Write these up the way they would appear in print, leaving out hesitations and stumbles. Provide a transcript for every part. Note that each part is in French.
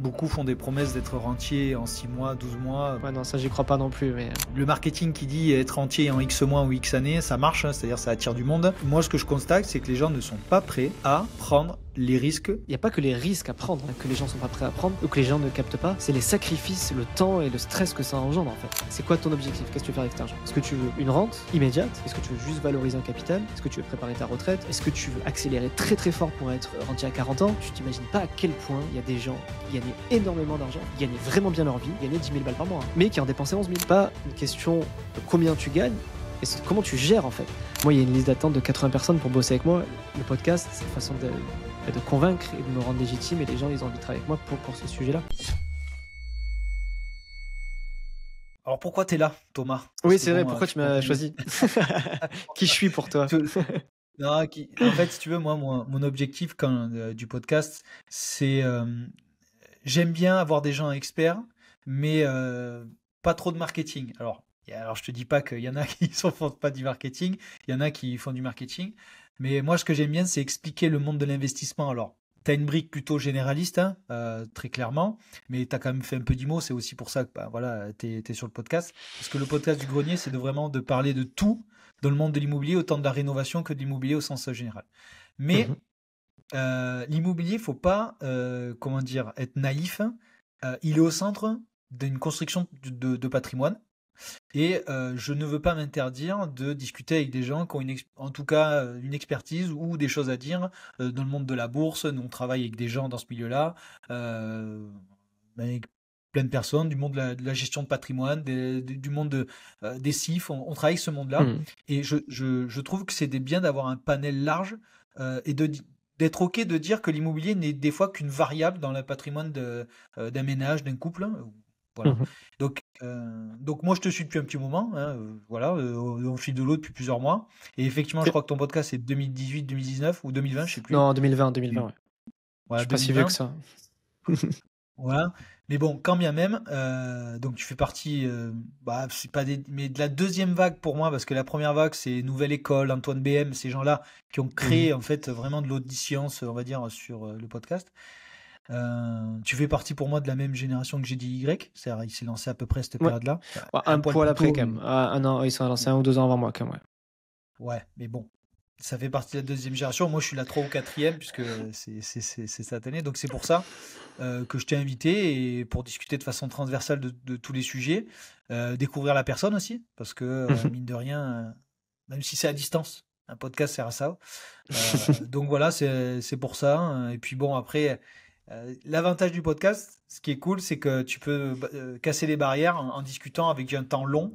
Beaucoup font des promesses d'être rentiers en 6 mois, 12 mois. Ouais, non, ça, j'y crois pas non plus. Mais... Le marketing qui dit être rentier en X mois ou X années, ça marche, hein, c'est-à-dire ça attire du monde. Moi, ce que je constate, c'est que les gens ne sont pas prêts à prendre les risques. Il n'y a pas que les risques à prendre, que les gens sont pas prêts à prendre ou que les gens ne captent pas. C'est les sacrifices, le temps et le stress que ça engendre en fait. C'est quoi ton objectif? Qu'est-ce que tu veux faire avec cet argent? Est-ce que tu veux une rente immédiate? Est-ce que tu veux juste valoriser un capital? Est-ce que tu veux préparer ta retraite? Est-ce que tu veux accélérer très très fort pour être rentier à 40 ans? Tu t'imagines pas à quel point il y a des gens qui gagnaient énormément d'argent, qui gagnaient vraiment bien leur vie, qui gagnaient 10 000 balles par mois, hein, mais qui en dépensaient 11 000. Pas une question de combien tu gagnes, et c'est comment tu gères en fait. Moi, il y a une liste d'attente de 80 personnes pour bosser avec moi. Le podcast, c'est une façon de convaincre et de me rendre légitime, et les gens, ils ont envie de travailler avec moi pour ce sujet-là. Alors pourquoi t'es là, Thomas? Oui, c'est vrai, pourquoi tu m'as choisi? Qui je suis pour toi? Non, en fait, si tu veux, moi, mon objectif du podcast, c'est j'aime bien avoir des gens experts, mais pas trop de marketing. Alors, je te dis pas qu'il y en a qui ne font pas du marketing, il y en a qui font du marketing, mais moi, ce que j'aime bien, c'est expliquer le monde de l'investissement. Alors, tu as une brique plutôt généraliste, hein, très clairement, mais tu as quand même fait un peu d'IMO, c'est aussi pour ça que voilà, tu es sur le podcast. Parce que le podcast du grenier, c'est vraiment de parler de tout dans le monde de l'immobilier, autant de la rénovation que de l'immobilier au sens général. Mais l'immobilier, il ne faut pas être naïf. Il est au centre d'une construction de patrimoine. Et je ne veux pas m'interdire de discuter avec des gens qui ont en tout cas une expertise ou des choses à dire dans le monde de la bourse. Nous, on travaille avec des gens dans ce milieu-là, avec plein de personnes, du monde de la gestion de patrimoine, du monde des CIF. On travaille avec ce monde-là. Et je trouve que c'est bien d'avoir un panel large et d'être OK de dire que l'immobilier n'est des fois qu'une variable dans le patrimoine d'un ménage, d'un couple. Voilà. Donc moi je te suis depuis un petit moment, hein, voilà, au fil de l'eau depuis plusieurs mois. Et effectivement, je crois que ton podcast c'est 2018, 2019 ou 2020, je sais plus. Non, 2020, ouais. Ouais, je suis pas si vieux que ça. Voilà. Mais bon, quand bien même, donc tu fais partie, c'est pas mais de la deuxième vague pour moi, parce que la première vague c'est Nouvelle École, Antoine BM, ces gens-là qui ont créé en fait vraiment de l'audience, on va dire, sur le podcast. Tu fais partie pour moi de la même génération que GDY, c'est-à-dire il s'est lancé à peu près à cette période-là. Un poil après quand même. Un an, ils sont lancés 1 ou 2 ans avant moi quand même. Ouais, mais bon, ça fait partie de la deuxième génération. Moi, je suis la 3 ou 4e puisque c'est cette année. Donc c'est pour ça que je t'ai invité et pour discuter de façon transversale de tous les sujets, découvrir la personne aussi, parce que mine de rien, même si c'est à distance, un podcast sert à ça. Donc voilà, c'est pour ça. Et puis bon, après. L'avantage du podcast, ce qui est cool, c'est que tu peux casser les barrières en discutant avec un temps long.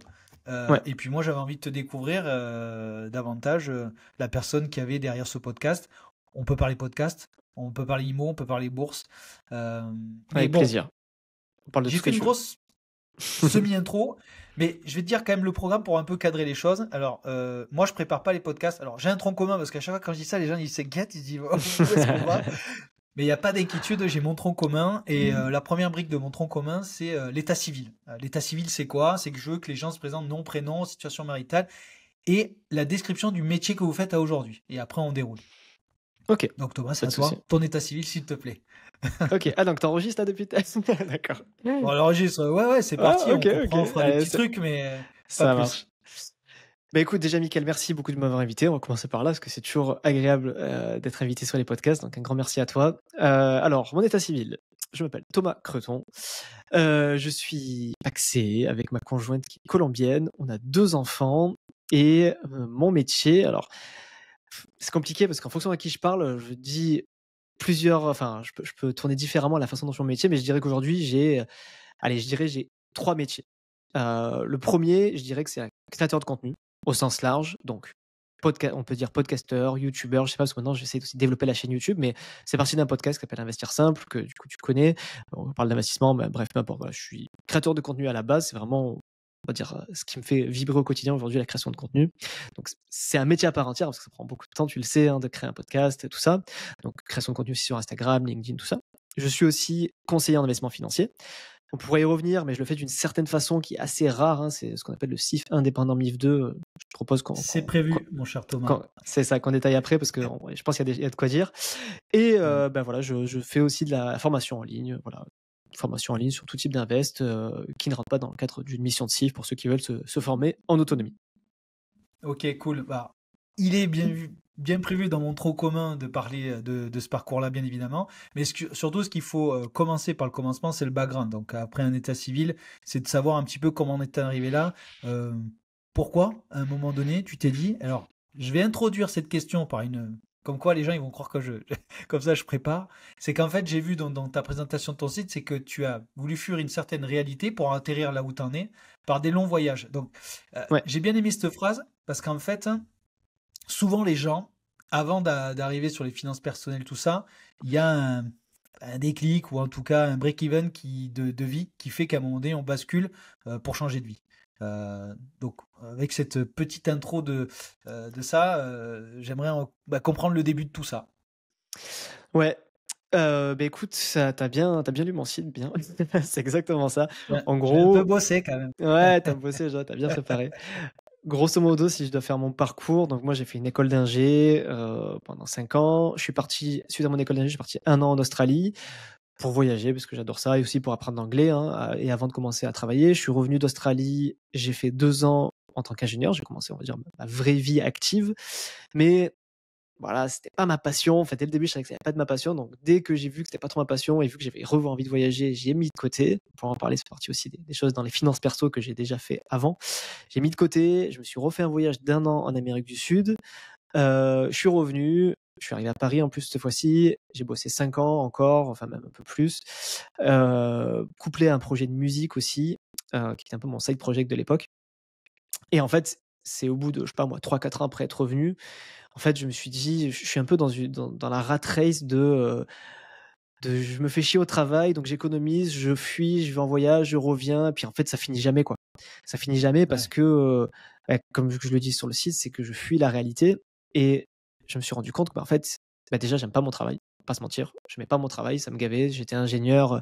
Et puis moi, j'avais envie de te découvrir davantage la personne qui avait derrière ce podcast. On peut parler podcast, on peut parler IMO, on peut parler bourse. Avec plaisir. On parle de j'ai fait une grosse semi-intro, mais je vais te dire quand même le programme pour un peu cadrer les choses. Alors, moi, je prépare pas les podcasts. Alors, j'ai un tronc commun parce qu'à chaque fois quand je dis ça, les gens ils s'inquiètent, ils se disent où est-ce qu'on va? Mais il n'y a pas d'inquiétude, j'ai mon tronc commun et la première brique de mon tronc commun, c'est l'état civil. L'état civil, c'est quoi? C'est que je veux que les gens se présentent nom, prénom, situation maritale et la description du métier que vous faites à aujourd'hui. Et après, on déroule. Ok. Donc Thomas, c'est à toi. Ton état civil, s'il te plaît. Ok. Ah, donc t'enregistres là depuis... D'accord. Bon, on enregistre. Ouais, c'est parti. On fera des petits trucs, mais ça marche. Bah écoute, déjà Mickaël, merci beaucoup de m'avoir invité. On va commencer par là parce que c'est toujours agréable d'être invité sur les podcasts. Donc un grand merci à toi. Alors, mon état civil, je m'appelle Thomas Creton. Je suis pacsé avec ma conjointe qui est colombienne. On a 2 enfants et mon métier. Alors, c'est compliqué parce qu'en fonction de qui je parle, je dis plusieurs. Enfin, je peux tourner différemment la façon dont je fais mon métier, mais je dirais qu'aujourd'hui j'ai 3 métiers. Le premier, je dirais que c'est un créateur de contenu au sens large, donc on peut dire podcasteur, youtubeur, je sais pas, parce que maintenant j'essaie aussi de développer la chaîne YouTube, mais c'est parti d'un podcast qui s'appelle Investir Simple, que du coup tu connais, on parle d'investissement, mais bref, peu importe, voilà, je suis créateur de contenu à la base, c'est vraiment, on va dire, ce qui me fait vibrer au quotidien aujourd'hui, la création de contenu. Donc c'est un métier à part entière, parce que ça prend beaucoup de temps, tu le sais, de créer un podcast et tout ça, donc création de contenu aussi sur Instagram, LinkedIn, tout ça. Je suis aussi conseiller en investissement financier. On pourrait y revenir, mais je le fais d'une certaine façon qui est assez rare. Hein, c'est ce qu'on appelle le CIF indépendant MIF 2. Je propose c'est prévu, mon cher Thomas. C'est ça, qu'on détaille après, parce que je pense qu'il y a de quoi dire. Et voilà, je fais aussi de la formation en ligne. Voilà. formation en ligne sur tout type d'invest qui ne rentre pas dans le cadre d'une mission de CIF pour ceux qui veulent se former en autonomie. Ok, cool. Bah, il est bien prévu dans mon tronc commun de parler de ce parcours-là, bien évidemment. Mais surtout, ce qu'il faut commencer par le commencement, c'est le background. Donc, après un état civil, c'est de savoir un petit peu comment on est arrivé là. euh, Pourquoi, à un moment donné, tu t'es dit. Alors, je vais introduire cette question par une. Comme quoi, les gens, ils vont croire que comme ça, je prépare. C'est qu'en fait, j'ai vu dans ta présentation de ton site, c'est que tu as voulu fuir une certaine réalité pour atterrir là où tu en es par des longs voyages. Donc, Ouais, j'ai bien aimé cette phrase parce qu'en fait, souvent les gens, avant d'arriver sur les finances personnelles, tout ça, il y a un déclic ou en tout cas un break-even de vie qui fait qu'à un moment donné, on bascule pour changer de vie. Donc, avec cette petite intro de ça, j'aimerais comprendre le début de tout ça. ouais. Écoute, t'as bien lu mon site, bien. C'est exactement ça. En J'ai un peu gros, bossé quand même. ouais, t'as bossé, t'as bien préparé. Grosso modo, si je dois faire mon parcours, donc moi j'ai fait une école d'ingé pendant 5 ans. Je suis parti, suite à mon école d'ingé, je suis parti 1 an en Australie pour voyager parce que j'adore ça et aussi pour apprendre l'anglais. Et avant de commencer à travailler, je suis revenu d'Australie. J'ai fait 2 ans en tant qu'ingénieur. J'ai commencé, on va dire, ma vraie vie active. Mais voilà, c'était pas ma passion. En fait, dès le début, je savais que c'était pas de ma passion. Donc, dès que j'ai vu que c'était pas trop ma passion et vu que j'avais envie de voyager, j'ai mis de côté. Pour en parler, c'est parti aussi des choses dans les finances perso que j'ai déjà fait avant. J'ai mis de côté. Je me suis refait un voyage d'1 an en Amérique du Sud. Je suis revenu. Je suis arrivé à Paris en plus cette fois-ci. J'ai bossé 5 ans encore, enfin même un peu plus. Couplé à un projet de musique aussi, qui était un peu mon side project de l'époque. Et en fait, c'est au bout de, je sais pas moi, 3-4 ans après être revenu, en fait, je me suis dit, je suis un peu dans la rat race de je me fais chier au travail, donc j'économise, je fuis, je vais en voyage, je reviens, puis en fait, ça finit jamais, quoi. Ça finit jamais parce Ouais. que, comme je le dis sur le site, c'est que je fuis la réalité et je me suis rendu compte que, en fait, déjà, j'aime pas mon travail, pas se mentir. Je n'aimais pas mon travail, ça me gavait. J'étais ingénieur,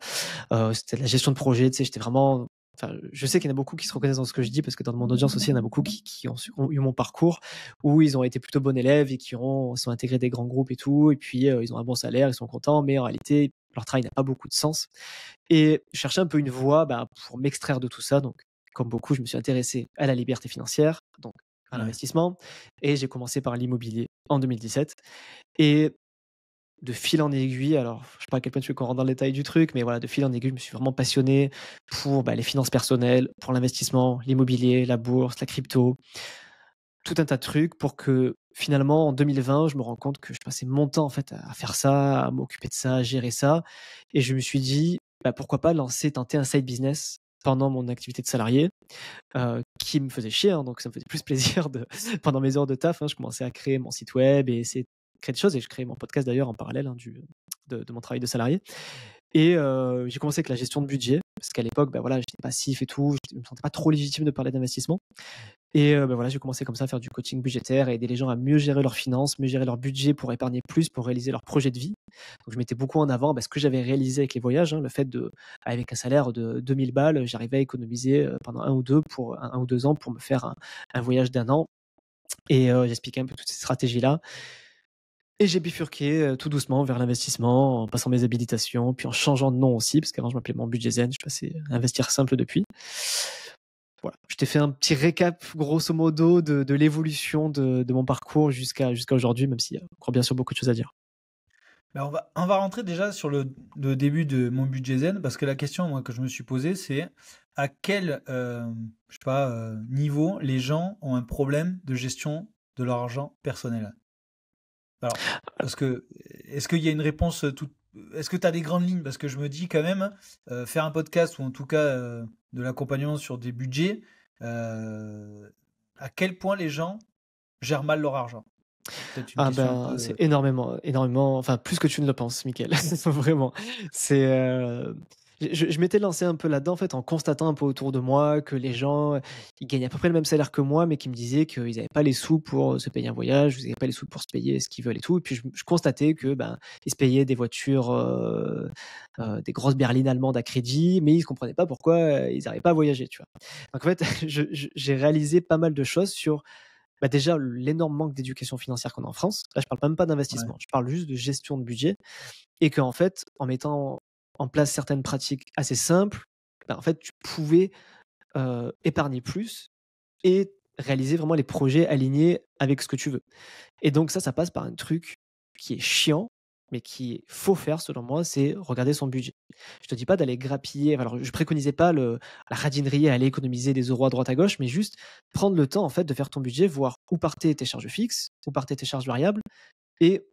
c'était de la gestion de projet, tu sais, j'étais vraiment. Enfin, je sais qu'il y en a beaucoup qui se reconnaissent dans ce que je dis parce que dans mon audience aussi, il y en a beaucoup qui ont eu mon parcours où ils ont été plutôt bons élèves et qui sont intégrés des grands groupes et tout. Et puis, ils ont un bon salaire, ils sont contents, mais en réalité, leur travail n'a pas beaucoup de sens. Et je cherchais un peu une voie pour m'extraire de tout ça. Donc, comme beaucoup, je me suis intéressé à la liberté financière, donc à Ouais. l'investissement. Et j'ai commencé par l'immobilier en 2017. Et de fil en aiguille, alors je sais pas à quel point tu veux qu'on rentre dans le détail du truc, mais voilà, de fil en aiguille, je me suis vraiment passionné pour les finances personnelles, pour l'investissement, l'immobilier, la bourse, la crypto, tout un tas de trucs pour que finalement en 2020, je me rends compte que je passais mon temps en fait à faire ça, à m'occuper de ça, à gérer ça, et je me suis dit pourquoi pas tenter un side business pendant mon activité de salarié qui me faisait chier, donc ça me faisait plus plaisir pendant mes heures de taf, je commençais à créer mon site web et essayer de créer des choses et je créais mon podcast d'ailleurs en parallèle de mon travail de salarié. Et j'ai commencé avec la gestion de budget parce qu'à l'époque, voilà, j'étais passif et tout, je me sentais pas trop légitime de parler d'investissement. Et voilà, j'ai commencé comme ça à faire du coaching budgétaire et aider les gens à mieux gérer leurs finances, mieux gérer leur budget pour épargner plus, pour réaliser leur projet de vie. Donc je mettais beaucoup en avant ce que j'avais réalisé avec les voyages, le fait avec un salaire de 2000 balles, j'arrivais à économiser pendant un ou deux ans pour me faire un voyage d'1 an. Et j'expliquais un peu toutes ces stratégies-là. Et j'ai bifurqué tout doucement vers l'investissement en passant mes habilitations, puis en changeant de nom aussi, parce qu'avant je m'appelais Mon Budget Zen, je suis passé à Investir Simple depuis. Voilà, je t'ai fait un petit récap grosso modo de l'évolution de mon parcours jusqu'à aujourd'hui, même s'il y a encore bien sûr beaucoup de choses à dire. Ben, on va rentrer déjà sur le début de mon budget zen, parce que la question moi, que je me suis posée, c'est à quel je sais pas, niveau les gens ont un problème de gestion de leur argent personnel. Alors, parce que est-ce qu'il y a une réponse toute. Est-ce que tu as des grandes lignes? Parce que je me dis quand même, faire un podcast ou en tout cas de l'accompagnement sur des budgets, à quel point les gens gèrent mal leur argent? Peut-être une Ah question un c'est peu. énormément, énormément, enfin plus que tu ne le penses, Mickaël. Vraiment. C'est, je m'étais lancé un peu là-dedans en fait en constatant un peu autour de moi que les gens, ils gagnaient à peu près le même salaire que moi, mais qui me disaient qu'ils n'avaient pas les sous pour se payer un voyage, ils n'avaient pas les sous pour se payer ce qu'ils veulent et tout. Et puis je constatais que ils se payaient des voitures, des grosses berlines allemandes à crédit, mais ils ne comprenaient pas pourquoi ils n'arrivaient pas à voyager, tu vois. Donc en fait, j'ai réalisé pas mal de choses sur déjà, l'énorme manque d'éducation financière qu'on a en France. Là, je parle même pas Ouais. d'investissement, je parle juste de gestion de budget et qu'en fait, en mettant en place certaines pratiques assez simples, en fait, tu pouvais épargner plus et réaliser vraiment les projets alignés avec ce que tu veux. Et donc ça passe par un truc qui est chiant, mais qui faut faire selon moi, c'est regarder son budget. Je te dis pas d'aller grappiller, alors je préconisais pas la radinerie à aller économiser des euros à droite à gauche, mais juste prendre le temps en fait de faire ton budget, voir où partaient tes charges fixes, où partaient tes charges variables et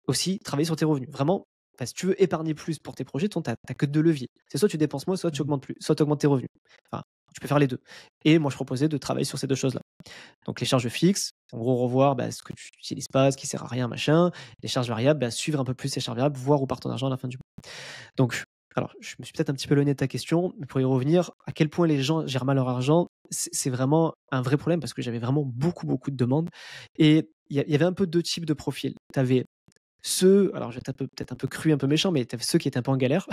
aussi travailler sur tes revenus. Vraiment, si tu veux épargner plus pour tes projets, tu n'as que 2 leviers. C'est soit tu dépenses moins, soit tu Mmh. augmentes plus, soit tu augmentes tes revenus. Enfin, tu peux faire les 2. Et moi, je proposais de travailler sur ces 2 choses-là. Donc les charges fixes, en gros, revoir ce que tu n'utilises pas, ce qui sert à rien, machin. Les charges variables, suivre un peu plus ces charges variables, voir où part ton argent à la fin du mois. Donc, alors, je me suis peut-être un petit peu éloigné de ta question, mais pour y revenir, à quel point les gens gèrent mal leur argent, c'est vraiment un vrai problème parce que j'avais vraiment beaucoup, beaucoup de demandes. Et il y avait un peu 2 types de profils. Tu avais ceux, alors je vais être peut-être un peu cru, un peu méchant, mais tu avais ceux qui étaient un peu en galère.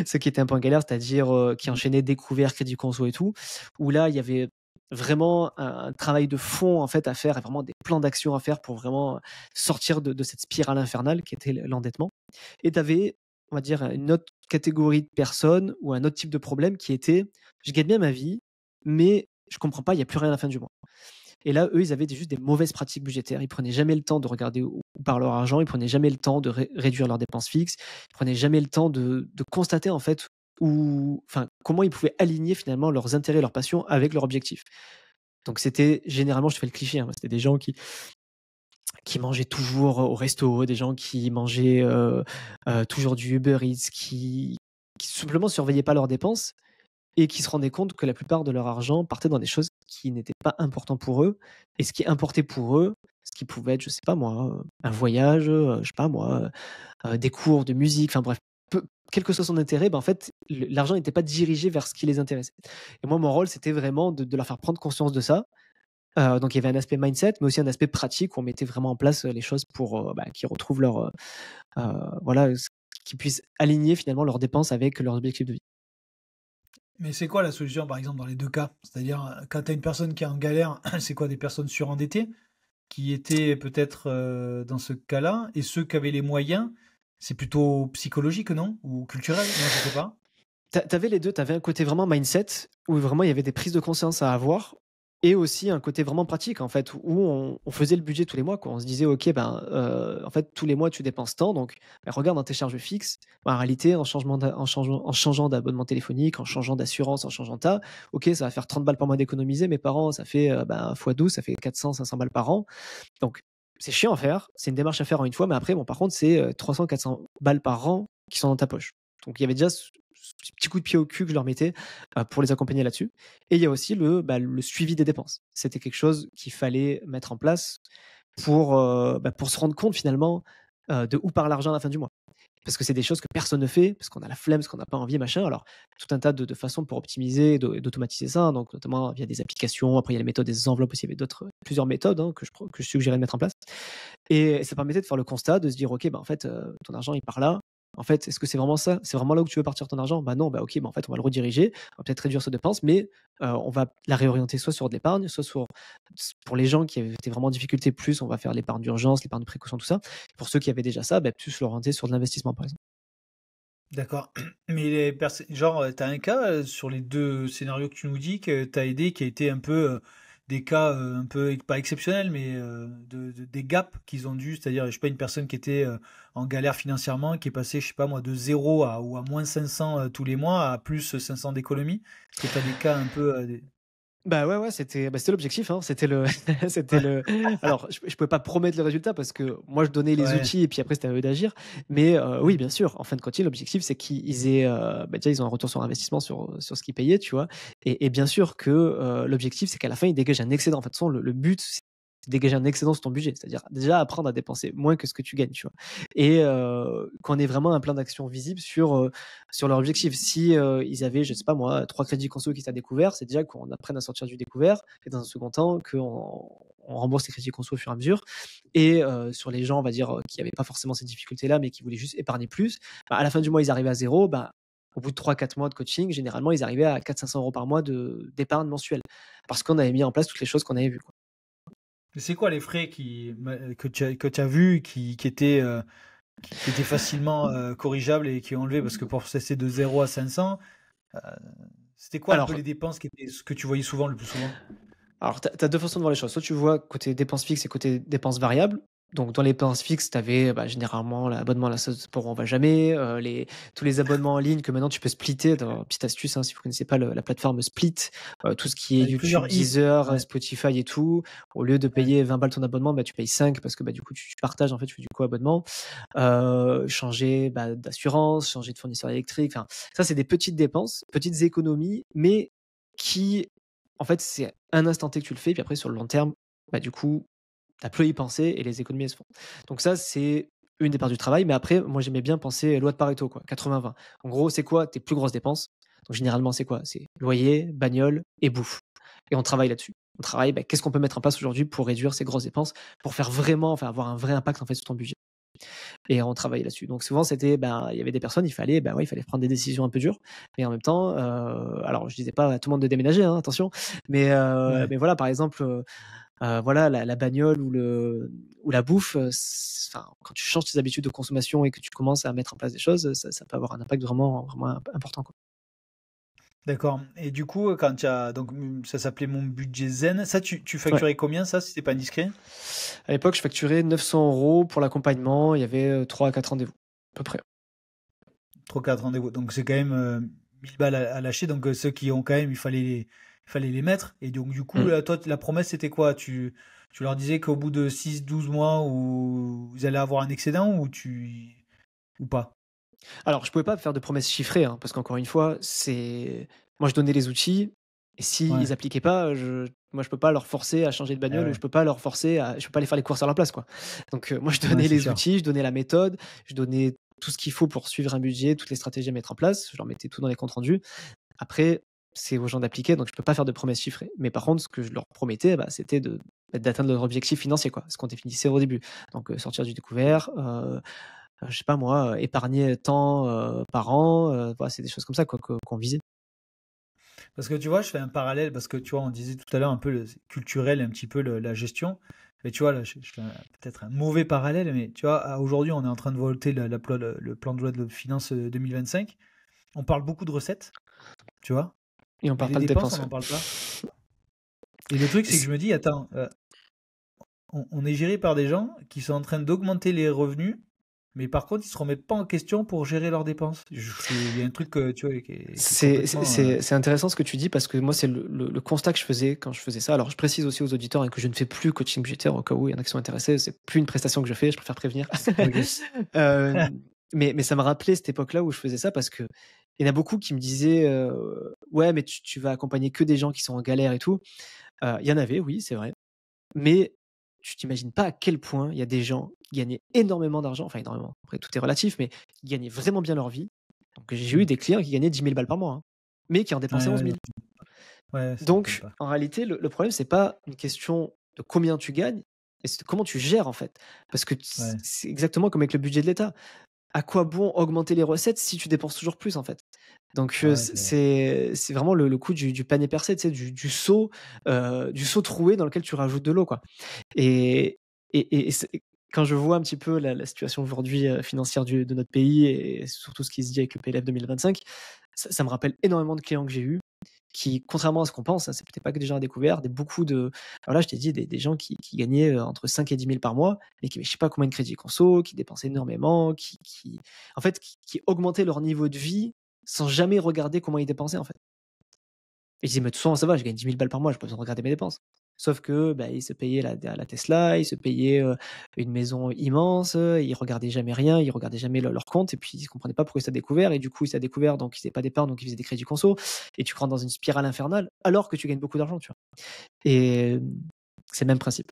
Ceux qui étaient un peu en galère, c'est-à-dire qui Mmh. enchaînaient découvert, crédit conso et tout, où là, il y avait vraiment un travail de fond en fait à faire et vraiment des plans d'action à faire pour vraiment sortir de cette spirale infernale qui était l'endettement. Et tu avais, on va dire, une autre catégorie de personnes ou un autre type de problème qui était je gagne bien ma vie, mais je comprends pas, il n'y a plus rien à la fin du mois. Et là, eux, ils avaient juste des mauvaises pratiques budgétaires. Ils prenaient jamais le temps de regarder où part leur argent. Ils prenaient jamais le temps de réduire leurs dépenses fixes. Ils prenaient jamais le temps de constater en fait comment ils pouvaient aligner finalement leurs intérêts, leurs passions avec leurs objectifs. Donc c'était généralement, je fais le cliché, hein, c'était des gens qui mangeaient toujours au resto, des gens qui mangeaient toujours du Uber Eats, qui simplement surveillaient pas leurs dépenses et qui se rendaient compte que la plupart de leur argent partait dans des choses qui n'étaient pas importantes pour eux. Et ce qui importait pour eux, ce qui pouvait être, je sais pas moi, un voyage, je sais pas moi, des cours de musique, enfin bref, quel que soit son intérêt, en fait, l'argent n'était pas dirigé vers ce qui les intéressait. Et moi, mon rôle, c'était vraiment de leur faire prendre conscience de ça. Donc il y avait un aspect mindset, mais aussi un aspect pratique où on mettait vraiment en place les choses pour qu'ils retrouvent voilà, qu'ils puissent aligner finalement leurs dépenses avec leurs objectifs de vie. Mais c'est quoi la solution, par exemple, dans les 2 cas? C'est-à-dire, quand tu as une personne qui est en galère, c'est quoi? Des personnes surendettées qui étaient peut-être, dans ce cas-là? Et ceux qui avaient les moyens, c'est plutôt psychologique, non? Ou culturel? Non, je sais pas. T'avais les 2, t'avais un côté vraiment mindset, où vraiment il y avait des prises de conscience à avoir et aussi un côté vraiment pratique, en fait, où on faisait le budget tous les mois, quoi. On se disait: «OK, en fait, tous les mois, tu dépenses tant, donc regarde dans tes charges fixes, en réalité, en changeant d'abonnement téléphonique, en changeant d'assurance, en changeant de OK, ça va faire 30 balles par mois d'économiser, mais par an, ça fait, fois 12, ça fait 400-500 balles par an». Donc c'est chiant à faire, c'est une démarche à faire en une fois, mais après, bon, par contre, c'est, 300-400 balles par an qui sont dans ta poche. Donc il y avait déjà ce petit coup de pied au cul que je leur mettais, pour les accompagner là-dessus. Et il y a aussi le suivi des dépenses. C'était quelque chose qu'il fallait mettre en place pour se rendre compte finalement, de où part l'argent à la fin du mois. Parce que c'est des choses que personne ne fait, parce qu'on a la flemme, parce qu'on n'a pas envie, machin. Alors, tout un tas de façons pour optimiser et d'automatiser ça, hein, donc notamment via des applications. Après, il y a les méthodes des enveloppes aussi, il y avait plusieurs méthodes, hein, que je suggérais de mettre en place. Et ça permettait de faire le constat, de se dire: «OK, en fait, ton argent, il part là. En fait, est-ce que c'est vraiment ça? C'est vraiment là où tu veux partir ton argent? Bah non, OK, en fait, on va le rediriger. On va peut-être réduire ses dépenses, mais on va la réorienter soit sur de l'épargne, soit pour les gens qui étaient vraiment en difficulté, plus on va faire l'épargne d'urgence, l'épargne de précaution, tout ça. Pour ceux qui avaient déjà ça, plus l'orienter sur de l'investissement, par exemple». D'accord. Mais les genre, tu un cas, sur les 2 scénarios que tu nous dis que tu as aidé qui a été un peu, des cas, un peu pas exceptionnels, mais, des gaps qu'ils ont dû, c'est-à-dire, je sais pas, une personne qui était, en galère financièrement, qui est passée, je sais pas moi, de zéro à moins 500, tous les mois à plus 500 d'économie? Est-ce que tu as des cas un peu, des Ouais, ouais, c'était l'objectif, hein. C'était le c'était ouais, le alors je pouvais pas promettre le résultat parce que moi je donnais les ouais, outils et puis après c'était à eux d'agir. Mais oui, bien sûr, en fin de compte, l'objectif c'est qu'ils aient, déjà ils ont un retour sur investissement sur ce qu'ils payaient, tu vois? Et bien sûr que, l'objectif c'est qu'à la fin ils dégagent un excédent. En fait, de toute façon le but c'est de dégager un excédent sur ton budget. C'est-à-dire déjà apprendre à dépenser moins que ce que tu gagnes, tu vois? Et qu'on ait vraiment un plan d'action visible sur leur objectif. Si ils avaient, je sais pas moi, 3 crédits conso qui étaient à découvert, c'est déjà qu'on apprenne à sortir du découvert et dans un second temps qu'on rembourse les crédits conso au fur et à mesure. Et sur les gens, on va dire, qui n'avaient pas forcément ces difficultés-là, mais qui voulaient juste épargner plus, à la fin du mois, ils arrivaient à zéro. Au bout de 3-4 mois de coaching, généralement, ils arrivaient à 400-500 euros par mois d'épargne mensuelle parce qu'on avait mis en place toutes les choses qu'on avait vues, quoi. mais c'est quoi les frais que tu as vus qui étaient, qui était facilement corrigeable et qui est enlevé parce que pour cesser de 0 à 500, euh, c'était quoi un peu Alors, les dépenses qui étaient ce que tu voyais souvent le plus souvent? Alors, tu as 2 façons de voir les choses. Soit tu vois côté dépenses fixes et côté dépenses variables. Donc dans les dépenses fixes, tu avais, généralement l'abonnement à la salle de sport où on va jamais, tous les abonnements en ligne que maintenant tu peux splitter. Dans petite astuce, hein, si vous connaissez pas la plateforme Split, tout ce qui est Avec YouTube, plusieurs i. Deezer, Ouais, Spotify et tout, au lieu de ouais. payer 20 balles ton abonnement, tu payes 5 parce que, du coup tu partages en fait, tu fais du co-abonnement. Changer, d'assurance, changer de fournisseur électrique, enfin ça c'est des petites dépenses, petites économies, mais qui en fait, c'est un instant T que tu le fais, puis après sur le long terme, du coup, tu plus à y penser et les économies, elles se font. Donc ça, c'est une des parts du travail, mais après, moi, j'aimais bien penser loi de Pareto, quoi, 80-20. En gros, c'est quoi tes plus grosses dépenses? Donc généralement, c'est quoi? C'est loyer, bagnole et bouffe. Et on travaille là-dessus. On travaille, qu'est-ce qu'on peut mettre en place aujourd'hui pour réduire ces grosses dépenses, pour faire vraiment, enfin, avoir un vrai impact en fait sur ton budget. Et on travaillait là-dessus. Donc souvent, c'était, il y avait des personnes, il fallait prendre des décisions un peu dures, mais en même temps, alors je disais pas à tout le monde de déménager, hein, attention, Ouais. mais voilà, par exemple, voilà, la bagnole ou la bouffe, enfin, quand tu changes tes habitudes de consommation et que tu commences à mettre en place des choses, ça peut avoir un impact vraiment, vraiment important, quoi. D'accord. Et du coup, quand tu as donc ça s'appelait mon budget zen, ça tu Ouais. facturais combien ça si c'est pas indiscret? À l'époque, je facturais 900 € pour l'accompagnement. Il y avait 3 à 4 rendez-vous, à peu près. 3 4 rendez-vous. Donc c'est quand même 1000 balles à lâcher. Donc ceux qui ont quand même, il fallait les mettre. Et donc du coup, Mm. là, toi, la promesse c'était quoi? Tu leur disais qu'au bout de 6 12 mois où vous allez avoir un excédent ou pas? Alors, je pouvais pas faire de promesses chiffrées, hein, parce qu'encore une fois, moi, je donnais les outils, et s'ils Ouais. ils appliquaient pas, moi, je peux pas leur forcer à changer de Ah bagnole, ou ouais. je peux pas aller faire les courses à leur place, quoi. Donc, moi, je Ouais, donnais c'est les sûr. outils, je donnais la méthode, je donnais tout ce qu'il faut pour suivre un budget, toutes les stratégies à mettre en place. Je leur mettais tout dans les comptes rendus. Après, c'est aux gens d'appliquer, donc je peux pas faire de promesses chiffrées. Mais par contre, ce que je leur promettais, c'était d'atteindre leur objectif financier, quoi, ce qu'on définissait au début. Donc, sortir du découvert, je sais pas moi, épargner tant, par an, voilà, c'est des choses comme ça, quoi, qu'on visait. Parce que tu vois, je fais un parallèle parce que tu vois, on disait tout à l'heure un peu le culturel et un petit peu la gestion. Mais tu vois, là, je fais peut-être un mauvais parallèle, mais tu vois, aujourd'hui, on est en train de voter le plan de loi de finances 2025. On parle beaucoup de recettes, tu vois, Et on mais parle les pas de dépenses, on dépenses, ouais. n'en parle pas. Et le truc, Et c'est que c je me dis, attends, on est géré par des gens qui sont en train d'augmenter les revenus, mais par contre, ils se remettent pas en question pour gérer leurs dépenses. Il y a un truc, tu vois, qui est complètement. c'est intéressant ce que tu dis, parce que moi, c'est le constat que je faisais quand je faisais ça. Alors, je précise aussi aux auditeurs, hein, que je ne fais plus coaching budgétaire, au cas où il y en a qui sont intéressés. C'est plus une prestation que je fais, je préfère prévenir. Ok. Mais ça me rappelait cette époque-là où je faisais ça, parce qu'il y en a beaucoup qui me disaient, «Ouais, mais tu vas accompagner que des gens qui sont en galère et tout». Il y en avait, oui, c'est vrai. Mais tu t'imagines pas à quel point il y a des gens qui gagnaient énormément d'argent, enfin énormément, après tout est relatif, mais qui gagnaient vraiment bien leur vie. Donc j'ai eu Hmm. des clients qui gagnaient 10 000 balles par mois, hein, mais qui en dépensaient Ouais, 11 ouais, non. 000. Ouais, ça m'étonne Donc pas. en réalité, le problème, c'est pas une question de combien tu gagnes, mais c'est de comment tu gères, en fait. Parce que Ouais, c'est exactement comme avec le budget de l'État. À quoi bon augmenter les recettes si tu dépenses toujours plus, en fait? Donc ouais, c'est vrai. c'est vraiment le coup du panier percé, tu sais, du seau troué dans lequel tu rajoutes de l'eau, quoi. Et et quand je vois un petit peu la situation aujourd'hui, financière de notre pays, et surtout ce qui se dit avec le PLF 2025, ça me rappelle énormément de clients que j'ai eus qui, contrairement à ce qu'on pense, hein, c'est peut-être pas que des gens à découvert, voilà, je t'ai dit, des gens qui gagnaient, entre 5 et 10 000 par mois, mais qui avaient je sais pas combien de crédits conso, qui dépensaient énormément, en fait, qui augmentaient leur niveau de vie sans jamais regarder comment ils dépensaient, en fait. Et je disais: «Mais de toute façon, ça va, je gagne 10 000 balles par mois, j'ai pas besoin de regarder mes dépenses». Sauf que, ils se payaient la Tesla, ils se payaient, une maison immense, ils regardaient jamais rien, ils regardaient jamais leur compte, et puis ils comprenaient pas pourquoi ils s'étaient découvert, et du coup, ils s'étaient découvert, donc ils faisaient pas d'épargne, donc ils faisaient des crédits conso, et tu rentres dans une spirale infernale alors que tu gagnes beaucoup d'argent, tu vois? Et c'est le même principe.